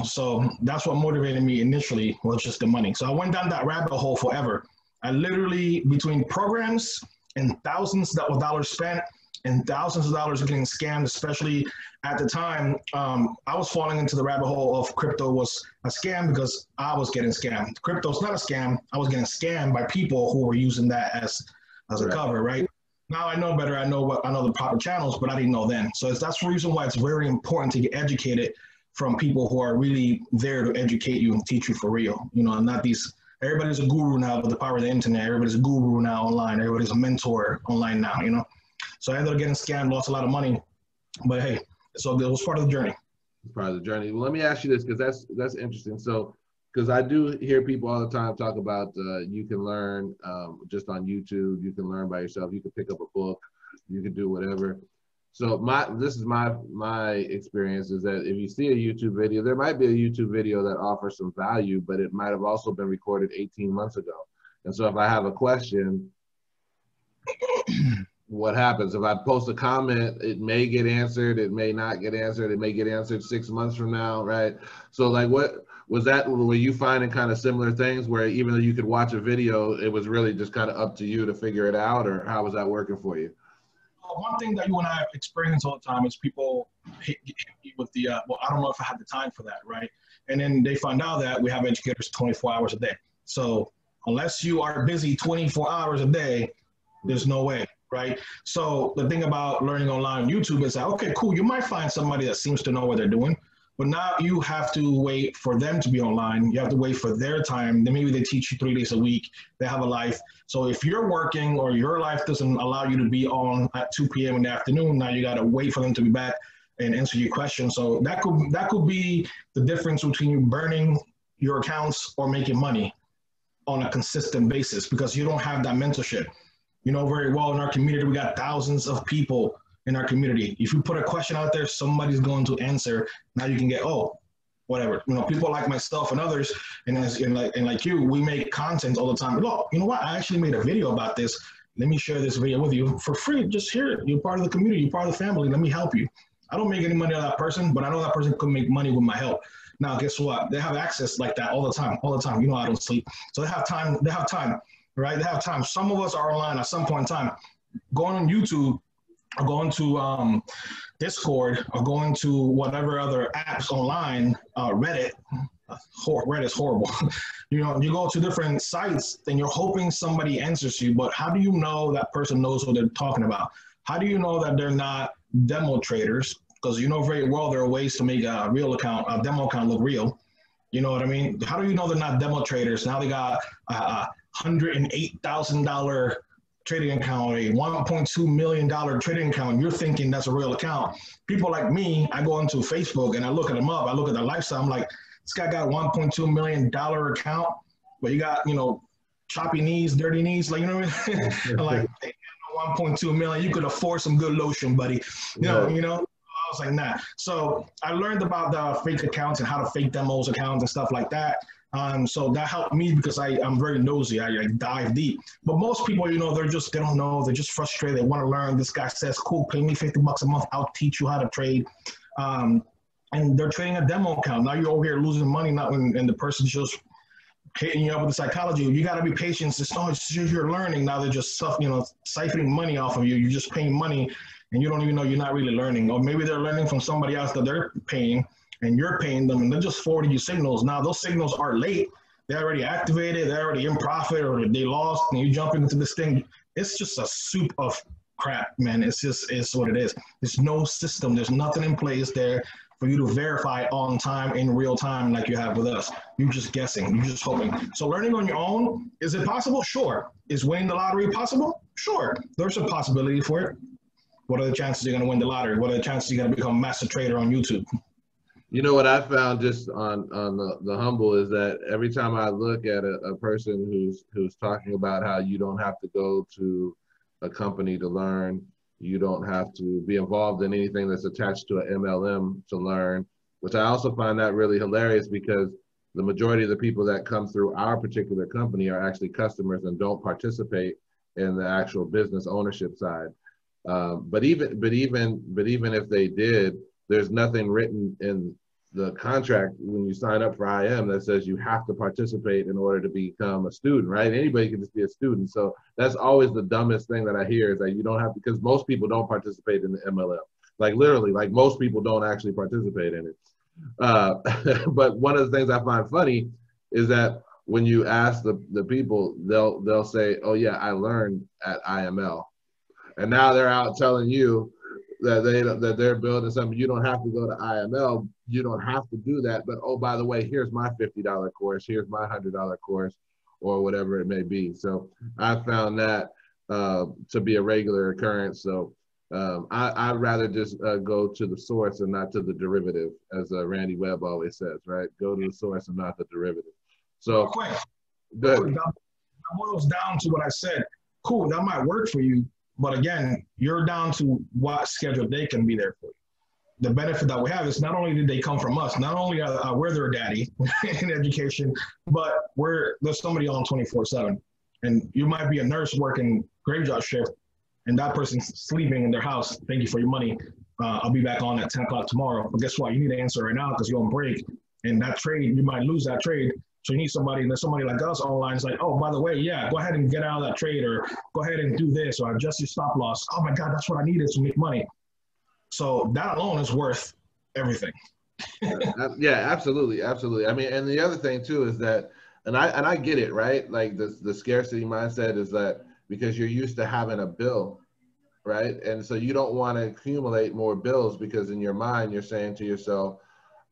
So that's what motivated me initially, was just the money. So I went down that rabbit hole forever. I literally, between programs and thousands of dollars spent and thousands of dollars getting scammed, especially at the time, I was falling into the rabbit hole of crypto was a scam because I was getting scammed. Crypto's not a scam. I was getting scammed by people who were using that as a cover, right? Now I know better. I know the proper channels, but I didn't know then. So that's the reason why it's very important to get educated from people who are really there to educate you and teach you for real. Not these. Everybody's a guru now with the power of the internet. Everybody's a guru now online. Everybody's a mentor online now. So I ended up getting scammed, lost a lot of money, but hey, so it was part of the journey. Part of the journey. Well, let me ask you this, because that's interesting. So, because I do hear people all the time talk about you can learn just on YouTube, you can learn by yourself, you can pick up a book, you can do whatever. So this is my experience is that if you see a YouTube video, there might be a YouTube video that offers some value, but it might have also been recorded 18 months ago. And so if I have a question, what happens? If I post a comment, it may get answered, it may not get answered, it may get answered 6 months from now, right? So like were you finding kind of similar things where even though you could watch a video, it was really just kind of up to you to figure it out, or how was that working for you? One thing that you and I experience all the time is people hit me with the, well, I don't know if I have the time for that, right? And then they find out that we have educators 24 hours a day. So unless you are busy 24 hours a day, there's no way, right? So the thing about learning online on YouTube is that, okay, cool, you might find somebody that seems to know what they're doing, but now you have to wait for them to be online. You have to wait for their time. Then maybe they teach you 3 days a week. They have a life. So if you're working or your life doesn't allow you to be on at 2 p.m. in the afternoon, now you got to wait for them to be back and answer your questions. So that could be the difference between you burning your accounts or making money on a consistent basis, because you don't have that mentorship. Very well in our community, we got thousands of people in our community. If you put a question out there, somebody's going to answer. Now you can get, whatever. People like myself and others, and like you, we make content all the time. Look, you know what? I actually made a video about this. Let me share this video with you for free. Just hear it. You're part of the community. You're part of the family. Let me help you. I don't make any money on that person, but I know that person could make money with my help. Now, guess what? They have access like that all the time. I don't sleep. So they have time, right? They have time. Some of us are online at some point in time. Going on YouTube, or going to Discord, or going to whatever other apps online, Reddit. Reddit's horrible. You go to different sites and you're hoping somebody answers you, but how do you know that person knows what they're talking about? How do you know that they're not demo traders? Because very well there are ways to make a demo account look real. You know what I mean? How do you know they're not demo traders? Now they got $108,000 trading account, a $1.2 million trading account. You're thinking that's a real account. People like me, I go into Facebook and I look at them up. I look at their lifestyle. I'm like, this guy got a $1.2 million account, but you got, choppy knees, dirty knees. Like, what I mean? I'm like, hey, 1.2 million, you could afford some good lotion, buddy. I was like, nah. So I learned about the fake accounts and how to fake demos accounts and stuff like that. So that helped me because I'm very nosy. I dive deep. But most people, they don't know. They're just frustrated. They want to learn. This guy says, cool, pay me $50 a month. I'll teach you how to trade. And they're trading a demo account. Now you're over here losing money, and the person's just hitting you up with the psychology. You got to be patient. It's just you're learning. Now they're just siphoning money off of you. You're just paying money, and you don't even know you're not really learning. Or maybe they're learning from somebody else that they're paying, and you're paying them, and they're just forwarding you signals. Now those signals are late. They're already activated. They're already in profit, or they lost, and you jump into this thing. It's just a soup of crap, man. It's what it is. There's no system. There's nothing in place there. for you to verify on time in real time like you have with us. You're just guessing, you're just hoping. So learning on your own, is it possible? Sure. Is winning the lottery possible? Sure. There's a possibility for it. What are the chances you're going to win the lottery? What are the chances you're going to become a master trader on YouTube? You know what I found just on the humble is that every time I look at a person who's talking about how you don't have to go to a company to learn, you don't have to be involved in anything that's attached to an MLM to learn, which I also find that really hilarious because the majority of the people that come through our particular company are actually customers and don't participate in the actual business ownership side. But even if they did, there's nothing written in the contract when you sign up for IM that says you have to participate in order to become a student, right? Anybody can just be a student. So that's always the dumbest thing that I hear is that you don't have to, because most people don't participate in the MLM. Like literally, like most people don't actually participate in it. But one of the things I find funny is that when you ask the people, they'll say, oh yeah, I learned at IML. And now they're out telling you that they're building something. You don't have to go to IML. You don't have to do that. But oh, by the way, here's my $50 course. Here's my $100 course, or whatever it may be. So I found that to be a regular occurrence. So I'd rather just go to the source and not to the derivative, as Randy Webb always says, right? Go to the source and not the derivative. So good. That boils down to what I said. Cool, that might work for you. But again, you're down to what schedule they can be there for you. The benefit that we have is not only did they come from us, not only are we're their daddy in education, but there's somebody on 24/7. And you might be a nurse working graveyard shift, and that person's sleeping in their house. Thank you for your money. I'll be back on at 10 o'clock tomorrow. But guess what? You need to answer right now because you're on break. And that trade, you might lose that trade. So you need somebody, and there's somebody like us online. It's like, oh, by the way, yeah, go ahead and get out of that trade, or go ahead and do this, or adjust your stop loss. Oh my God, that's what I needed to make money. So that alone is worth everything. Yeah, absolutely, absolutely. I mean, and the other thing too is that, and I get it, right? Like the scarcity mindset is that because you're used to having a bill, right? And so you don't want to accumulate more bills because in your mind you're saying to yourself,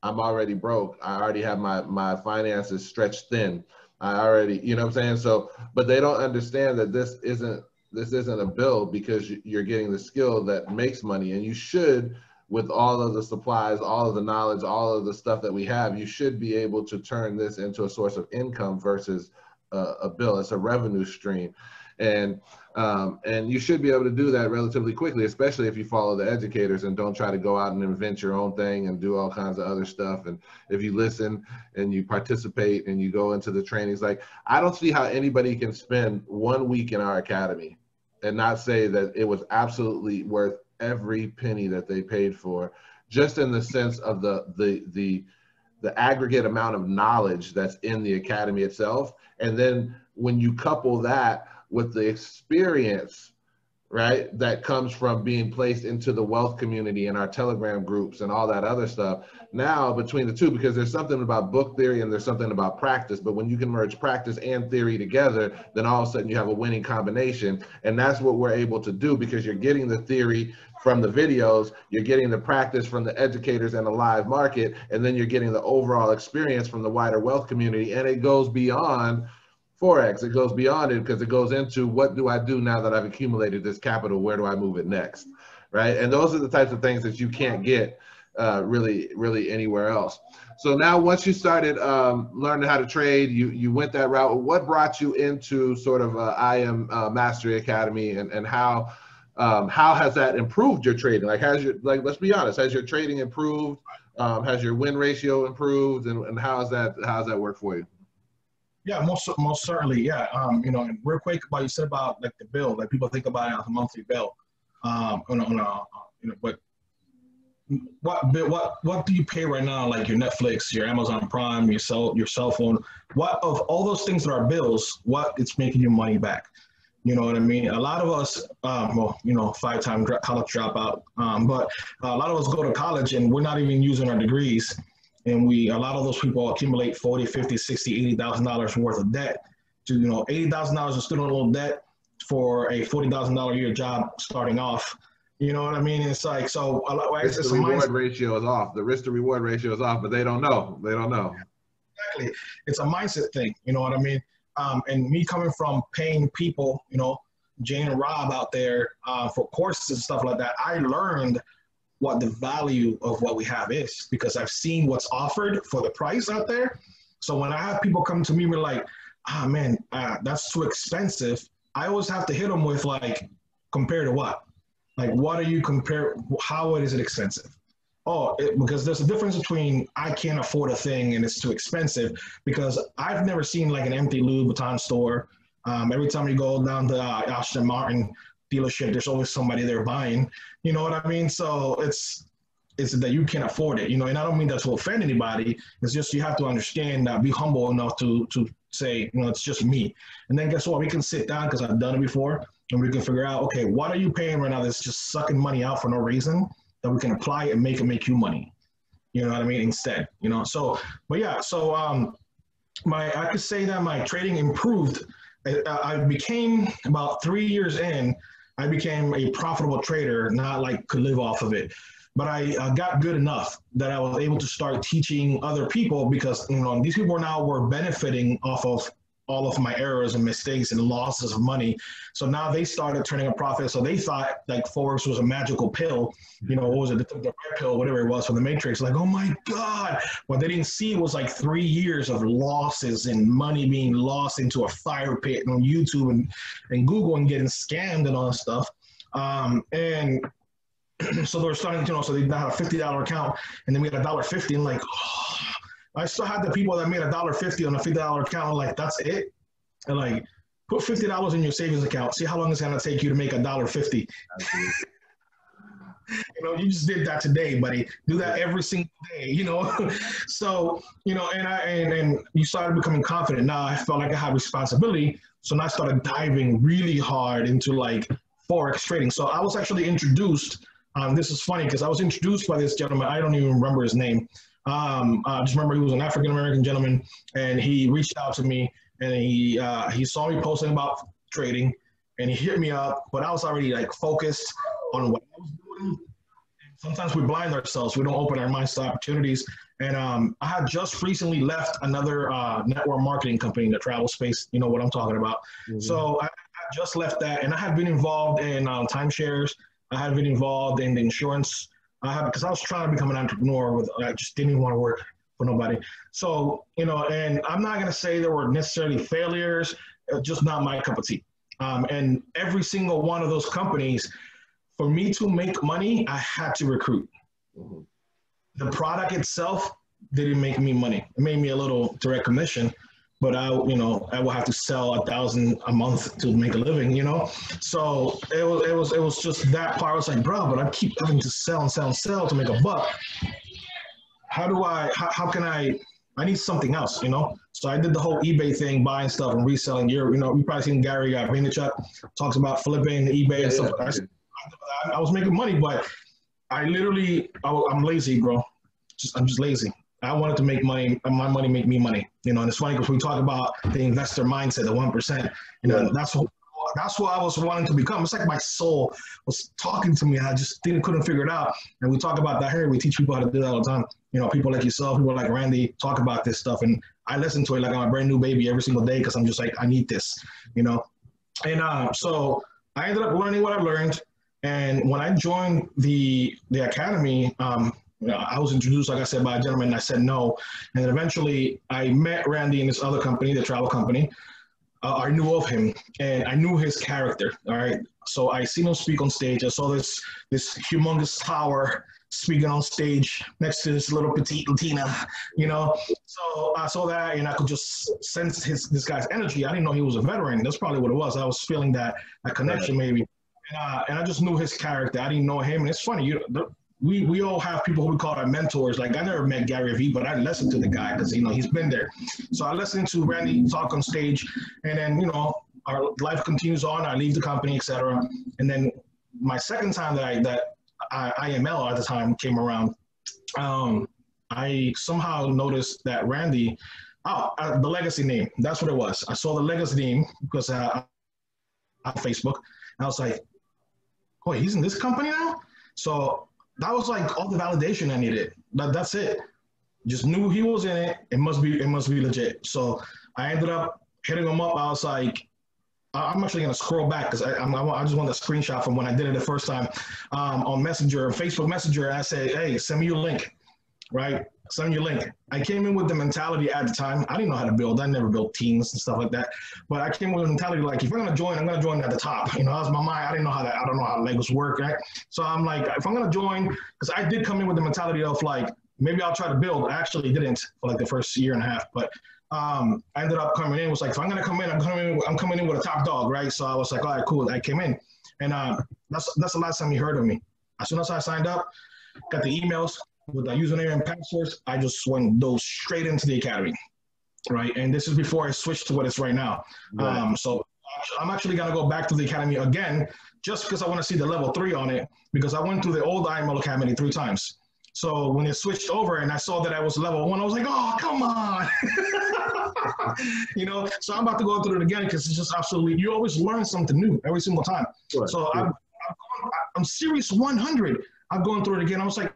I'm already broke. I already have my finances stretched thin. I already, you know what I'm saying? So, but they don't understand that this isn't a bill because you're getting the skill that makes money. And you should, with all of the supplies, all of the knowledge, all of the stuff that we have, you should be able to turn this into a source of income versus a bill. It's a revenue stream. And you should be able to do that relatively quickly, especially if you follow the educators and don't try to go out and invent your own thing and do all kinds of other stuff. And if you listen and you participate and you go into the trainings, like I don't see how anybody can spend 1 week in our academy and not say that it was absolutely worth every penny that they paid for, just in the sense of the aggregate amount of knowledge that's in the academy itself. And then when you couple that with the experience, right, that comes from being placed into the wealth community and our Telegram groups and all that other stuff. Now between the two, because there's something about book theory and there's something about practice, but when you can merge practice and theory together, then all of a sudden you have a winning combination. And that's what we're able to do because you're getting the theory from the videos, you're getting the practice from the educators and the live market, and then you're getting the overall experience from the wider wealth community. And it goes beyond Forex. It goes beyond it because it goes into what do I do now that I've accumulated this capital? Where do I move it next? Right. And those are the types of things that you can't get really anywhere else. So now once you started learning how to trade, you went that route. What brought you into sort of IM Mastery Academy and how has that improved your trading? Like let's be honest, has your trading improved? Has your win ratio improved? And how's that work for you? Yeah, most certainly. Yeah. You know, and real quick about you said about like the bill, like people think about it as a monthly bill. You know, but what do you pay right now? Like your Netflix, your Amazon Prime, your cell phone. What of all those things that are bills? What it's making you money back? You know what I mean? A lot of us, well, you know, 5-time college dropout, but a lot of us go to college and we're not even using our degrees. And a lot of those people accumulate $40, $50, $60, $80,000 worth of debt to, $80,000 of student loan debt for a $40,000 a year job starting off. You know what I mean? It's like, so Risk to it's a reward mindset. ratio is off. The risk to reward ratio is off, but they don't know. They don't know. Exactly. It's a mindset thing. You know what I mean? And me coming from paying people, you know, Jane and Rob out there for courses and stuff like that, I learned what the value of what we have is because I've seen what's offered for the price out there. So when I have people come to me, we're like, ah, man, that's too expensive. I always have to hit them with like, compared to what? Like, what are you compare? How is it expensive? Oh, because there's a difference between I can't afford a thing and it's too expensive. Because I've never seen like an empty Louis Vuitton store. Every time you go down to Aston Martin dealership, there's always somebody there buying. You know what I mean? So it's that you can't afford it. You know, and I don't mean that to offend anybody. It's just you have to understand that, be humble enough to say, you know, it's just me. And then guess what? We can sit down because I've done it before, and we can figure out, okay, what are you paying right now that's just sucking money out for no reason? That we can apply and make it make you money. You know what I mean? Instead, you know. So, but yeah, so I could say that my trading improved. I became about 3 years in. I became a profitable trader, not like could live off of it. But I got good enough that I was able to start teaching other people because you know these people now were benefiting off of all of my errors and mistakes and losses of money. So now they started turning a profit. So they thought like Forex was a magical pill, you know, what was it, the red pill, whatever it was for the Matrix. Like, oh my God. What they didn't see was like 3 years of losses and money being lost into a fire pit on YouTube and Google and getting scammed and all that stuff. And so they were starting to, you know, so they now had a $50 account and then we had $1.50 and like, oh, I still had the people that made $1.50 on a $50 account. Like, that's it. And like, put $50 in your savings account. See how long it's gonna take you to make $1.50. You know, you just did that today, buddy. Do that every single day. You know, so you know, and you started becoming confident. Now I felt like I had responsibility, so now I started diving really hard into like Forex trading. So I was actually introduced. This is funny because I was introduced by this gentleman. I don't even remember his name. I just remember he was an African American gentleman, and he reached out to me, and he saw me posting about trading, and he hit me up. But I was already like focused on what I was doing. Sometimes we blind ourselves; we don't open our minds to opportunities. And I had just recently left another network marketing company in the travel space. You know what I'm talking about. Mm-hmm. So I just left that, and I had been involved in timeshares. I had been involved in the insurance. Because I was trying to become an entrepreneur, I just didn't want to work for nobody. So, you know, and I'm not going to say there were necessarily failures, just not my cup of tea. And every single one of those companies, for me to make money, I had to recruit. Mm-hmm. The product itself didn't make me money. It made me a little direct commission, but I will have to sell 1,000 a month to make a living, you know? So it was just that part. I was like, bro, but I keep having to sell to make a buck. How can I need something else, you know? So I did the whole eBay thing, buying stuff and reselling. You probably seen Gary Vaynerchuk talks about flipping eBay and stuff. I was making money, but I'm lazy, bro. I'm just lazy. I wanted to make money, and my money make me money. You know, and it's funny because we talk about the investor mindset, the 1%. You know, that's what I was wanting to become. It's like my soul was talking to me, and I just couldn't figure it out. And we talk about that here. We teach people how to do that all the time. You know, people like yourself, people like Randy, talk about this stuff, and I listen to it like I'm a brand new baby every single day because I'm just like, I need this. You know, and so I ended up learning what I learned. And when I joined the academy, I was introduced, like I said, by a gentleman, and I said no. And then eventually I met Randy in this other company, the travel company. I knew of him, and I knew his character, all right? So I seen him speak on stage. I saw this humongous tower speaking on stage next to this little petite Latina, you know? So I saw that, and I could just sense this guy's energy. I didn't know he was a veteran. That's probably what it was. I was feeling that connection maybe. And I just knew his character. I didn't know him. And it's funny, we all have people who we call our mentors. Like I never met Gary Vee, but I listened to the guy because, you know, he's been there. So I listened to Randy talk on stage, and then, you know, our life continues on. I leave the company, etc. And then my second time that IML at the time came around, I somehow noticed that Randy, the legacy name, that's what it was. I saw the legacy name because on Facebook. And I was like, oh, he's in this company now. So that was like all the validation I needed. That's it. Just knew he was in it. It must be legit. So I ended up hitting him up. I was like, I'm actually gonna scroll back because I just want the screenshot from when I did it the first time on Messenger, Facebook Messenger. And I said, hey, send me your link, right? Send me your link. I came in with the mentality at the time. I didn't know how to build. I never built teams and stuff like that. But I came with a mentality like, if I'm gonna join, I'm gonna join at the top. You know, that was my mind. I don't know how Legos work, right? So I'm like, if I'm gonna join, because I did come in with the mentality of like, maybe I'll try to build. I actually didn't for like the first year and a half, but I ended up coming in. It was like, if I'm gonna come in, I'm coming in with a top dog, right? So I was like, all right, cool. I came in, and that's the last time you heard of me. As soon as I signed up, got the emails with the username and passwords, I just dove straight into the academy, right? And this is before I switched to what it's right now. Right. So I'm actually gonna go back to the academy again, just because I want to see the level 3 on it, because I went through the old IML Academy 3 times. So when it switched over and I saw that I was level 1, I was like, oh, come on. You know, so I'm about to go through it again because it's just absolutely, you always learn something new every single time. Sure, so sure. I'm Series 100. I'm going through it again. I was like,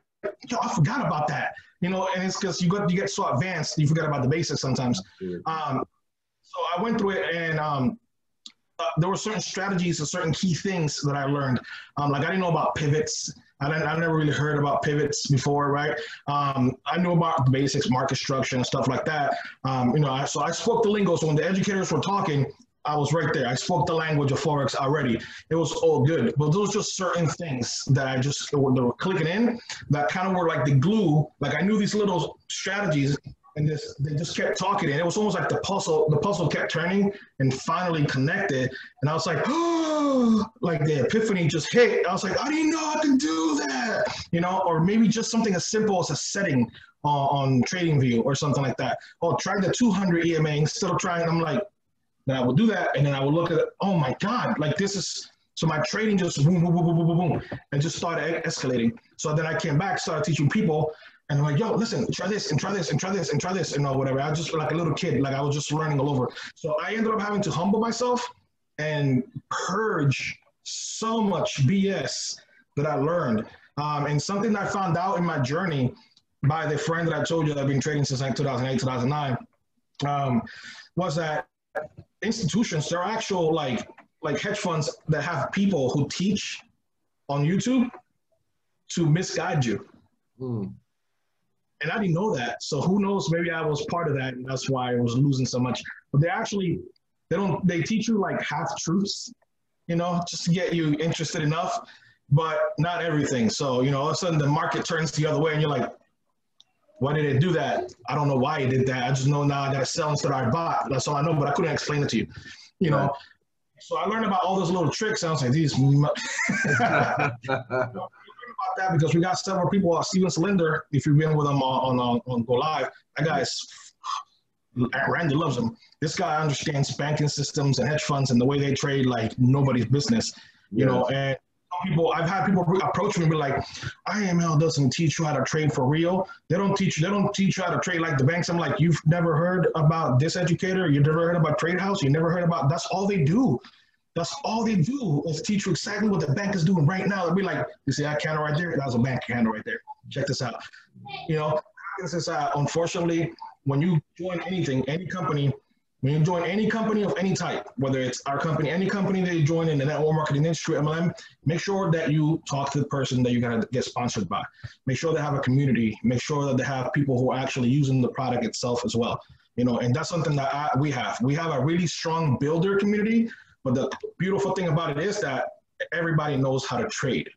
yo, I forgot about that. You know, and it's because you get so advanced, you forget about the basics sometimes. So I went through it, and there were certain strategies and certain key things that I learned. Like I didn't know about pivots. I never really heard about pivots before, right? I knew about the basics, market structure and stuff like that. You know, so I spoke the lingo. So when the educators were talking, I was right there. I spoke the language of Forex already. It was all good. But those were just certain things that I just, they were clicking in, that kind of were like the glue. Like I knew these little strategies, and they just kept talking, and it was almost like the puzzle kept turning and finally connected. And I was like, oh, like the epiphany just hit. I was like, I didn't know I could do that, you know, or maybe just something as simple as a setting on TradingView or something like that. Oh, try the 200 EMA instead of trying. I'm like, then I would do that, and then I would look at it. Oh my God, like this is, so my trading just boom, boom, boom, boom, boom, boom, boom, and just started escalating. So then I came back, started teaching people. And I'm like, yo, listen, try this and try this and try this and try this and whatever. I was just like a little kid, like I was just learning all over. So I ended up having to humble myself and purge so much BS that I learned. And something that I found out in my journey by the friend that I told you that I've been trading since like 2008, 2009, was that institutions, there are actual like hedge funds that have people who teach on YouTube to misguide you. And I didn't know that. So who knows, maybe I was part of that, and that's why I was losing so much. But they teach you like half truths, you know, just to get you interested enough, but not everything. So, you know, all of a sudden the market turns the other way and you're like, why did it do that? I don't know why it did that. I just know now I got to sell instead of I bought. That's all I know, but I couldn't explain it to you, you know. So I learned about all those little tricks. And I was like, these about that because we got several people. Steven Cylinder, if you've been with him on Go Live, that guy is, Randy loves him. This guy understands banking systems and hedge funds and the way they trade like nobody's business, you know. And I've had people approach me and be like, IML doesn't teach you how to trade for real. They don't teach you how to trade like the banks. I'm like, you've never heard about this educator? You never heard about Trade House? You never heard about, that's all they do. That's all they do is teach you exactly what the bank is doing right now. They'll be like, you see that candle right there? That was a bank candle right there. Check this out. You know, this is unfortunately, when you join anything, any company, when you join any company of any type, whether it's our company, any company that you join in the network marketing industry, MLM, make sure that you talk to the person that you're going to get sponsored by. Make sure they have a community. Make sure that they have people who are actually using the product itself as well. You know, and that's something that we have. We have a really strong builder community. But the beautiful thing about it is that everybody knows how to trade.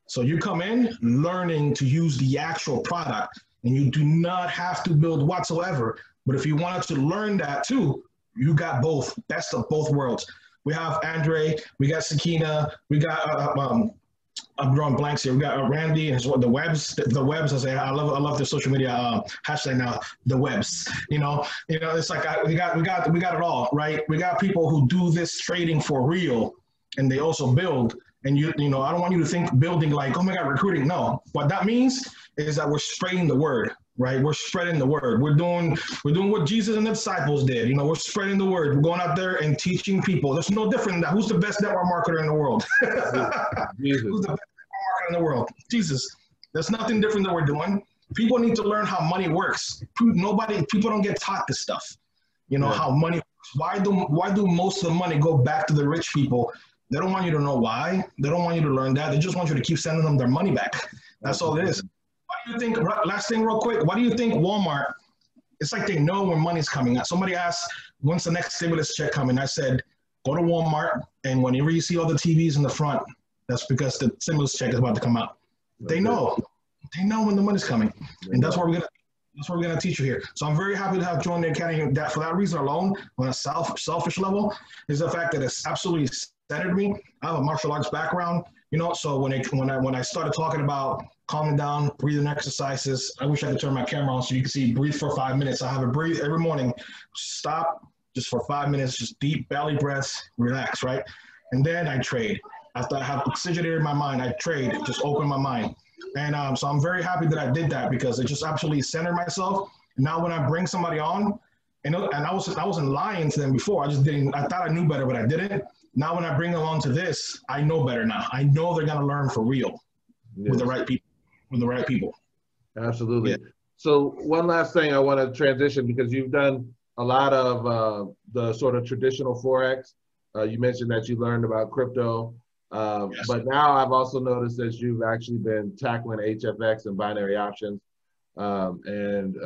So you come in learning to use the actual product, and you do not have to build whatsoever. But if you wanted to learn that too, you got both, best of both worlds. We have Andre, we got Sakina, we got, I'm drawing blanks here. We got Randy and the webs. I say I love the social media hashtag now. The webs. You know. It's like we got it all, right? We got people who do this trading for real, and they also build. And you know, I don't want you to think building like, oh my God, recruiting. No, what that means is that we're spreading the word. right? We're spreading the word. We're doing what Jesus and the disciples did. You know, we're spreading the word. We're going out there and teaching people. There's no different than that. Who's the best network marketer in the world? Jesus. Who's the best network marketer in the world? Jesus. There's nothing different that we're doing. People need to learn how money works. People don't get taught this stuff. You know, how money works. Why do most of the money go back to the rich people? They don't want you to know why. They don't want you to learn that. They just want you to keep sending them their money back. That's all it is. Why do you think, last thing real quick, why do you think Walmart, it's like they know when money's coming out. Somebody asked, when's the next stimulus check coming? I said, go to Walmart, and whenever you see all the TVs in the front, that's because the stimulus check is about to come out. They know. They know when the money's coming. And that's what we're gonna teach you here. So I'm very happy to have joined the academy. That for that reason alone, on a selfish level, is the fact that it's absolutely centered me. I have a martial arts background, you know. So when I started talking about calming down, breathing exercises, I wish I could turn my camera on so you can see breathe for 5 minutes. I have a breathe every morning. Stop just for 5 minutes, just deep belly breaths, relax, right? And then I trade. After I have oxygenated my mind, I trade, just open my mind. And so I'm very happy that I did that because it just absolutely centered myself. Now when I bring somebody on, and I wasn't lying to them before. I thought I knew better, but I didn't. Now when I bring them on to this, I know better now. I know they're gonna learn for real with the right people. With the right people. Absolutely. Yeah. So one last thing I want to transition, because you've done a lot of the sort of traditional Forex. You mentioned that you learned about crypto. Yes. But now I've also noticed that you've actually been tackling HFX and binary options, and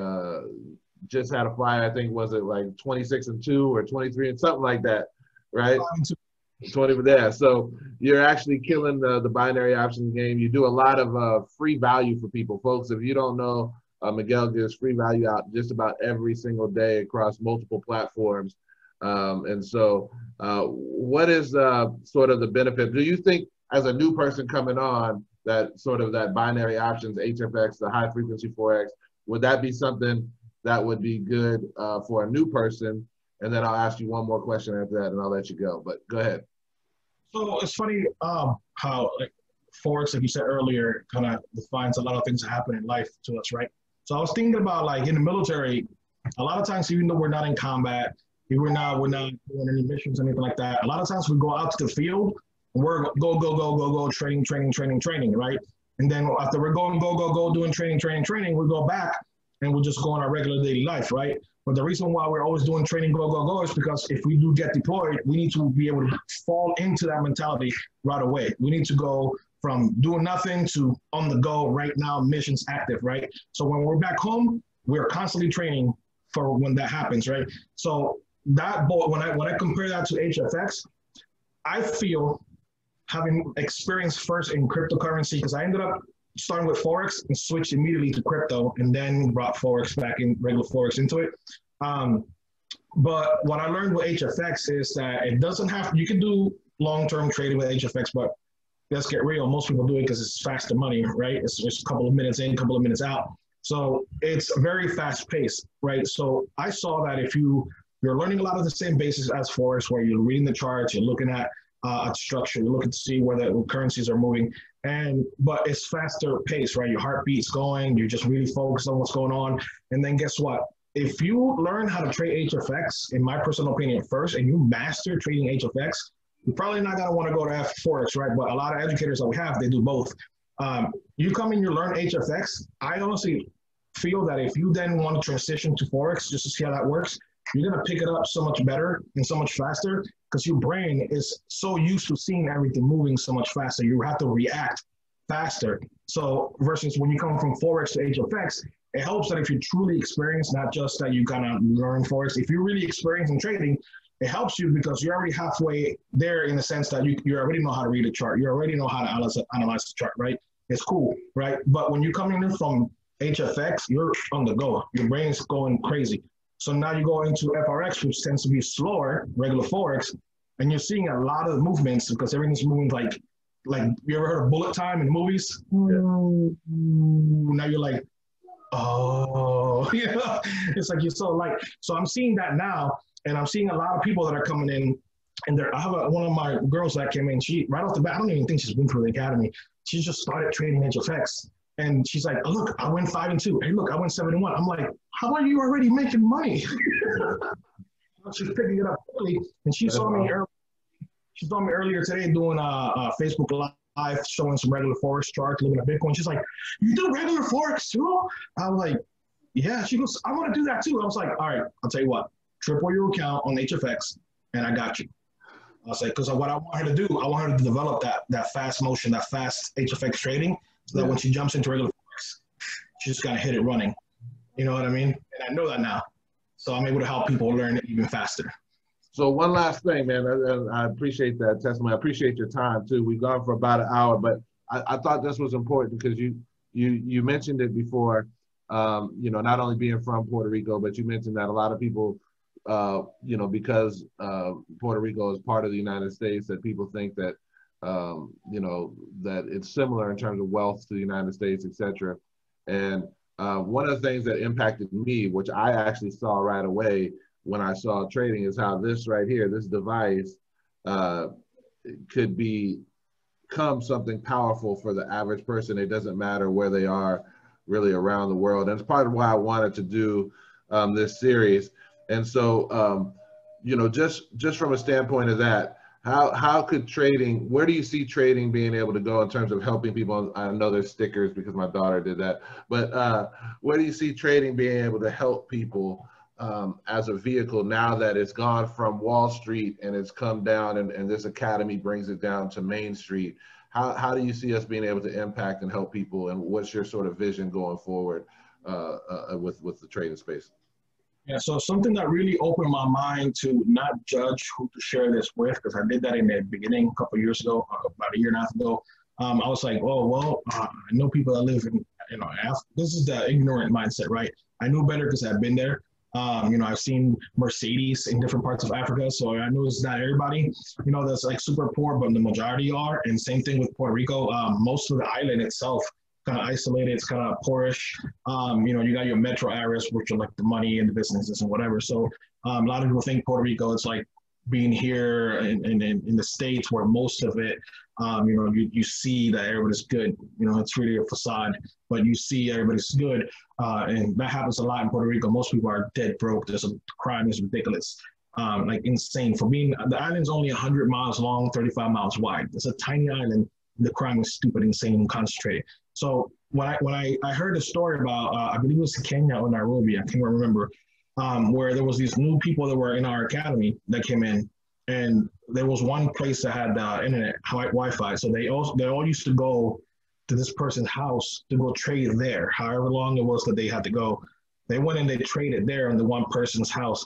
just had a flyer. I think, was it like 26-2 or 23 and something like that, right? 20 for that. So you're actually killing the binary options game. You do a lot of free value for people, folks. If you don't know, Miguel gives free value out just about every single day across multiple platforms. And so what is sort of the benefit? Do you think as a new person coming on, that sort of that binary options, HFX, the high frequency Forex, would that be something that would be good for a new person? And then I'll ask you one more question after that and I'll let you go, but go ahead. So it's funny how like Forex, like you said earlier, kind of defines a lot of things that happen in life to us, right? So I was thinking about, like, in the military, a lot of times, even though we're not in combat, we're not doing any missions or anything like that, a lot of times we go out to the field and we're go, training, right? And then after we're going, go, doing training, we go back and we'll just go on our regular daily life, right? But the reason why we're always doing training, go is because if we do get deployed, we need to be able to fall into that mentality right away. We need to go from doing nothing to on the go right now, missions active, right? So when we're back home, we're constantly training for when that happens, right? So that, when I compare that to HFX, I feel, having experience first in cryptocurrency, because I ended up starting with Forex and switched immediately to crypto and then brought Forex back in, regular Forex into it. But what I learned with HFX is that it doesn't have, you can do long-term trading with HFX, but let's get real, most people do it because it's faster money, right? It's just a couple of minutes in, a couple of minutes out. So it's very fast paced, right? So I saw that if you're learning a lot of the same basics as Forex, where you're reading the charts, you're looking at a structure, you're looking to see where the currencies are moving, but it's faster pace, right? Your heartbeat's going, you're just really focused on what's going on. And then guess what? If you learn how to trade HFX, in my personal opinion, first, and you master trading HFX, you're probably not gonna wanna go to Forex, right? But a lot of educators that we have, they do both. You come in, you learn HFX. I honestly feel that if you then want to transition to Forex just to see how that works, you're going to pick it up so much better and so much faster because your brain is so used to seeing everything moving so much faster. You have to react faster. So versus when you come from Forex to HFX, it helps that if you're truly experienced, not just that you kind of learn Forex, if you're really experienced in trading, it helps you because you're already halfway there in the sense that you already know how to read a chart. You already know how to analyze the chart, right? It's cool, right? But when you're coming in from HFX, you're on the go. Your brain's going crazy. So now you go into FRX, which tends to be slower, regular Forex, and you're seeing a lot of movements because everything's moving like you ever heard of bullet time in movies? Yeah. Now you're like, oh, yeah. It's like you're so I'm seeing that now, and I'm seeing a lot of people that are coming in, and I have one of my girls that came in. She right off the bat, I don't even think she's been through the academy. She just started trading HFX, And she's like, oh, look, I went 5-2. Hey, look, I went 7-1. I'm like, how are you already making money? She's picking it up quickly, and she saw me. She saw me earlier today doing a Facebook Live, showing some regular Forex charts, looking at Bitcoin. She's like, "You do regular Forex too?" I was like, "Yeah." She goes, "I want to do that too." I was like, "All right, I'll tell you what. Triple your account on HFX, and I got you." I was like, because what I want her to do, I want her to develop that fast motion, that fast HFX trading, so that when she jumps into regular Forex, she's just gonna hit it running. You know what I mean? And I know that now, so I'm able to help people learn it even faster. So one last thing, man. I appreciate that testimony. I appreciate your time too. We've gone for about an hour, but I thought this was important because you mentioned it before. Not only being from Puerto Rico, but you mentioned that a lot of people, because Puerto Rico is part of the United States, that people think that, that it's similar in terms of wealth to the United States, et cetera. And one of the things that impacted me, which I actually saw right away when I saw trading, is how this right here, this device, could become something powerful for the average person. It doesn't matter where they are really around the world. And it's part of why I wanted to do this series. And so, just from a standpoint of that, how could trading, where do you see trading being able to go in terms of helping people? I know there's stickers because my daughter did that, but where do you see trading being able to help people as a vehicle now that it's gone from Wall Street and it's come down and this academy brings it down to Main Street? How do you see us being able to impact and help people, and what's your sort of vision going forward with the trading space? Yeah, so something that really opened my mind to not judge who to share this with, because I did that in the beginning a couple of years ago, about a year and a half ago. I was like, oh, well, I know people that live in, this is the ignorant mindset, right? I knew better because I've been there. I've seen Mercedes in different parts of Africa, so I know it's not everybody, that's like super poor, but the majority are. And same thing with Puerto Rico. Most of the island itself kind of isolated, it's kind of poorish. You got your metro areas, which are like the money and the businesses and whatever. So a lot of people think Puerto Rico, it's like being here in the States, where most of it, you see that everybody's good. It's really a facade, but you see everybody's good. And that happens a lot in Puerto Rico. Most people are dead broke. Crime is ridiculous, like insane. The island's only 100 miles long, 35 miles wide. It's a tiny island. The crime is stupid, insane, and concentrated. So when I heard a story about, I believe it was Kenya or Nairobi, I can't remember, where there was these new people that were in our academy that came in, and there was one place that had internet, Wi-Fi. So they all used to go to this person's house to go trade there, however long it was that they had to go. They went and they traded there in the one person's house,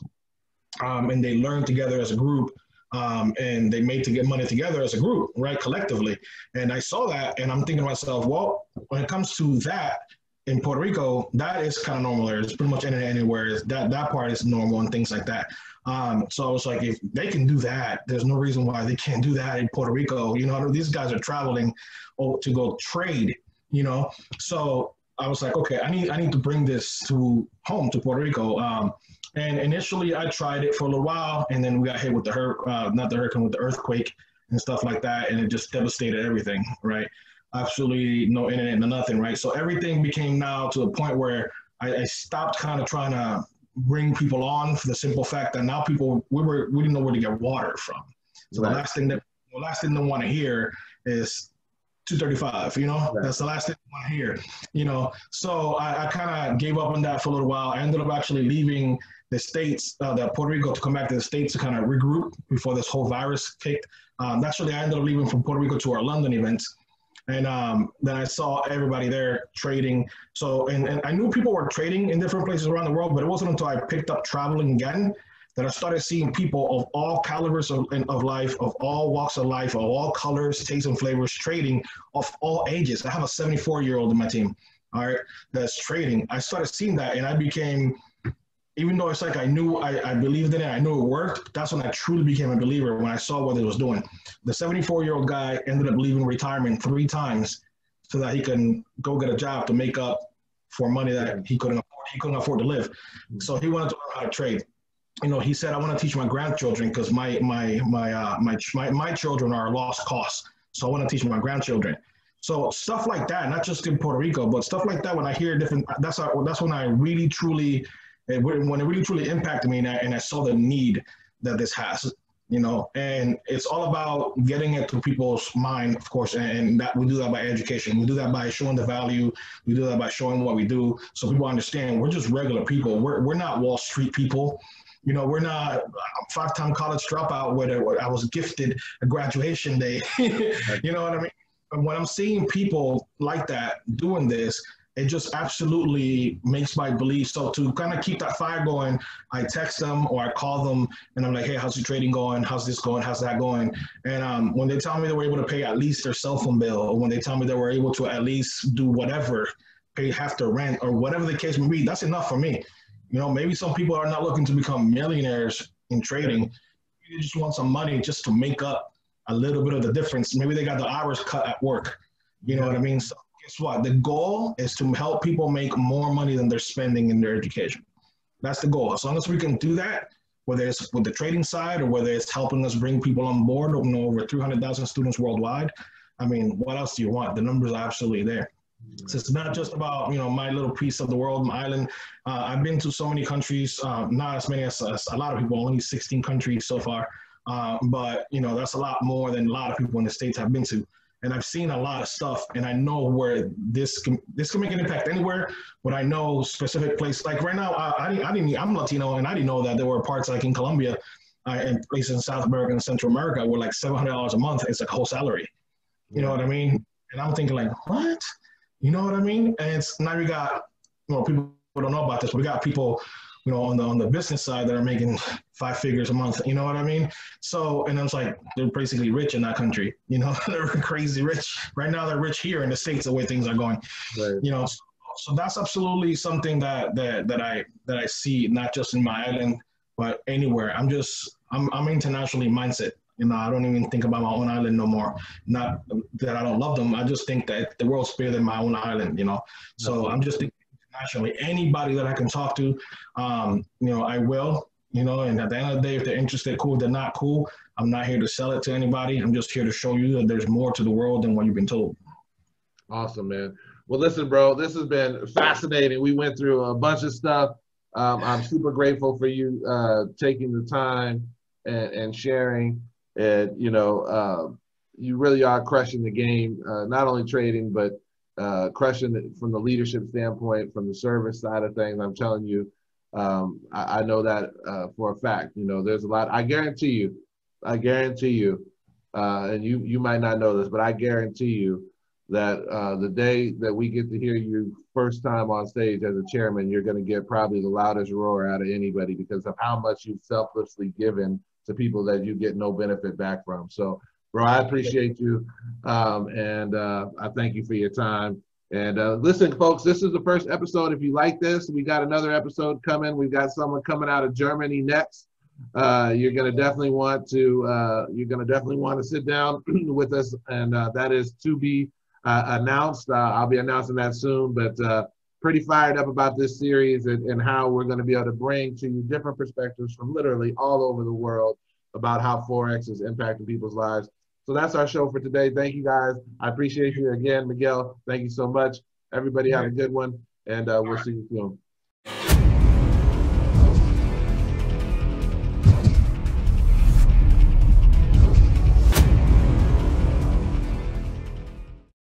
and they learned together as a group. And they made to get money together as a group, right, collectively. And I saw that, and I'm thinking to myself, well, when it comes to that in Puerto Rico, that is kind of normal there. It's pretty much internet anywhere. That part is normal and things like that. So I was like, if they can do that, there's no reason why they can't do that in Puerto Rico. These guys are traveling to go trade. So I was like, okay, I need to bring this home to Puerto Rico. And initially, I tried it for a little while, and then we got hit with with the earthquake and stuff like that, and it just devastated everything, right? Absolutely no internet, no nothing, right? So everything became now to a point where I stopped kind of trying to bring people on for the simple fact that now we didn't know where to get water from. So right. the last thing they want to hear is 235, right. That's the last thing I want to hear, So I kind of gave up on that for a little while. I ended up actually leaving the States, Puerto Rico, to come back to the States to kind of regroup before this whole virus kicked. Actually, I ended up leaving from Puerto Rico to our London events. And then I saw everybody there trading. So, and I knew people were trading in different places around the world, but it wasn't until I picked up traveling again that I started seeing people of all calibers of life, of all walks of life, of all colors, tastes, and flavors, trading of all ages. I have a 74-year-old in my team, all right, that's trading. I started seeing that, and I became, even though it's like I believed in it, I knew it worked, that's when I truly became a believer, when I saw what it was doing. The 74-year-old guy ended up leaving retirement 3 times so that he can go get a job to make up for money that he couldn't afford. He couldn't afford to live. So he wanted to learn how to trade. He said, I want to teach my grandchildren because my children are lost cause. So I want to teach my grandchildren. So stuff like that, not just in Puerto Rico, but stuff like that. When I hear different, that's when I really truly, when it really truly impacted me, and I saw the need that this has. And it's all about getting it to people's mind, of course, and that we do that by education. We do that by showing the value. We do that by showing what we do, so people understand we're just regular people. We're not Wall Street people. We're not five-time college dropout where I was gifted a graduation day. You know what I mean? And when I'm seeing people like that doing this, it just absolutely makes my belief. So to kind of keep that fire going, I text them or I call them and I'm like, hey, how's your trading going? How's this going? How's that going? And when they tell me they were able to pay at least their cell phone bill, or when they tell me they were able to at least do whatever, pay half their rent or whatever the case may be, that's enough for me. Maybe some people are not looking to become millionaires in trading. You just want some money just to make up a little bit of the difference. Maybe they got the hours cut at work. You know what I mean? So guess what? The goal is to help people make more money than they're spending in their education. That's the goal. As long as we can do that, whether it's with the trading side or whether it's helping us bring people on board, over 300,000 students worldwide. I mean, what else do you want? The numbers are absolutely there. So it's not just about, my little piece of the world, my island. I've been to so many countries, not as many as a lot of people, only 16 countries so far. But, that's a lot more than a lot of people in the States have been to. And I've seen a lot of stuff, and I know where this can make an impact anywhere. But I know specific places. Like right now, I'm Latino, and I didn't know that there were parts like in Colombia and places in South America and Central America where like $700 a month is like a whole salary. You know what I mean? And I'm thinking like, what? You know what I mean? And it's now we got, people don't know about this, but we got people, on the business side that are making 5 figures a month. You know what I mean? So, and I was like, they're basically rich in that country. They're crazy rich. Right now, they're rich here in the States, the way things are going. Right. So that's absolutely something that I see, not just in my island, but anywhere. I'm internationally mindset. I don't even think about my own island no more. Not that I don't love them. I just think that the world's bigger than my own island, So I'm just thinking internationally. Anybody that I can talk to, I will, and at the end of the day, if they're interested, cool. If they're not, cool. I'm not here to sell it to anybody. I'm just here to show you that there's more to the world than what you've been told. Awesome, man. Well, listen, bro, this has been fascinating. We went through a bunch of stuff. I'm super grateful for you taking the time and sharing. And, you really are crushing the game, not only trading, but crushing it from the leadership standpoint, from the service side of things. I'm telling you, I know that for a fact. There's a lot. I guarantee you, and you might not know this, but I guarantee you that the day that we get to hear you first time on stage as a chairman, you're going to get probably the loudest roar out of anybody because of how much you've selflessly given to people that you get no benefit back from. So, bro, I appreciate you, and I thank you for your time. And listen, folks, this is the first episode. If you like this, we got another episode coming. We've got someone coming out of Germany next. You're gonna definitely want to sit down with us, and that is to be announced. I'll be announcing that soon, but pretty fired up about this series and how we're going to be able to bring to you different perspectives from literally all over the world about how Forex is impacting people's lives. So that's our show for today. Thank you, guys. I appreciate you again, Miguel. Thank you so much. Everybody have a good one, and we'll see you soon.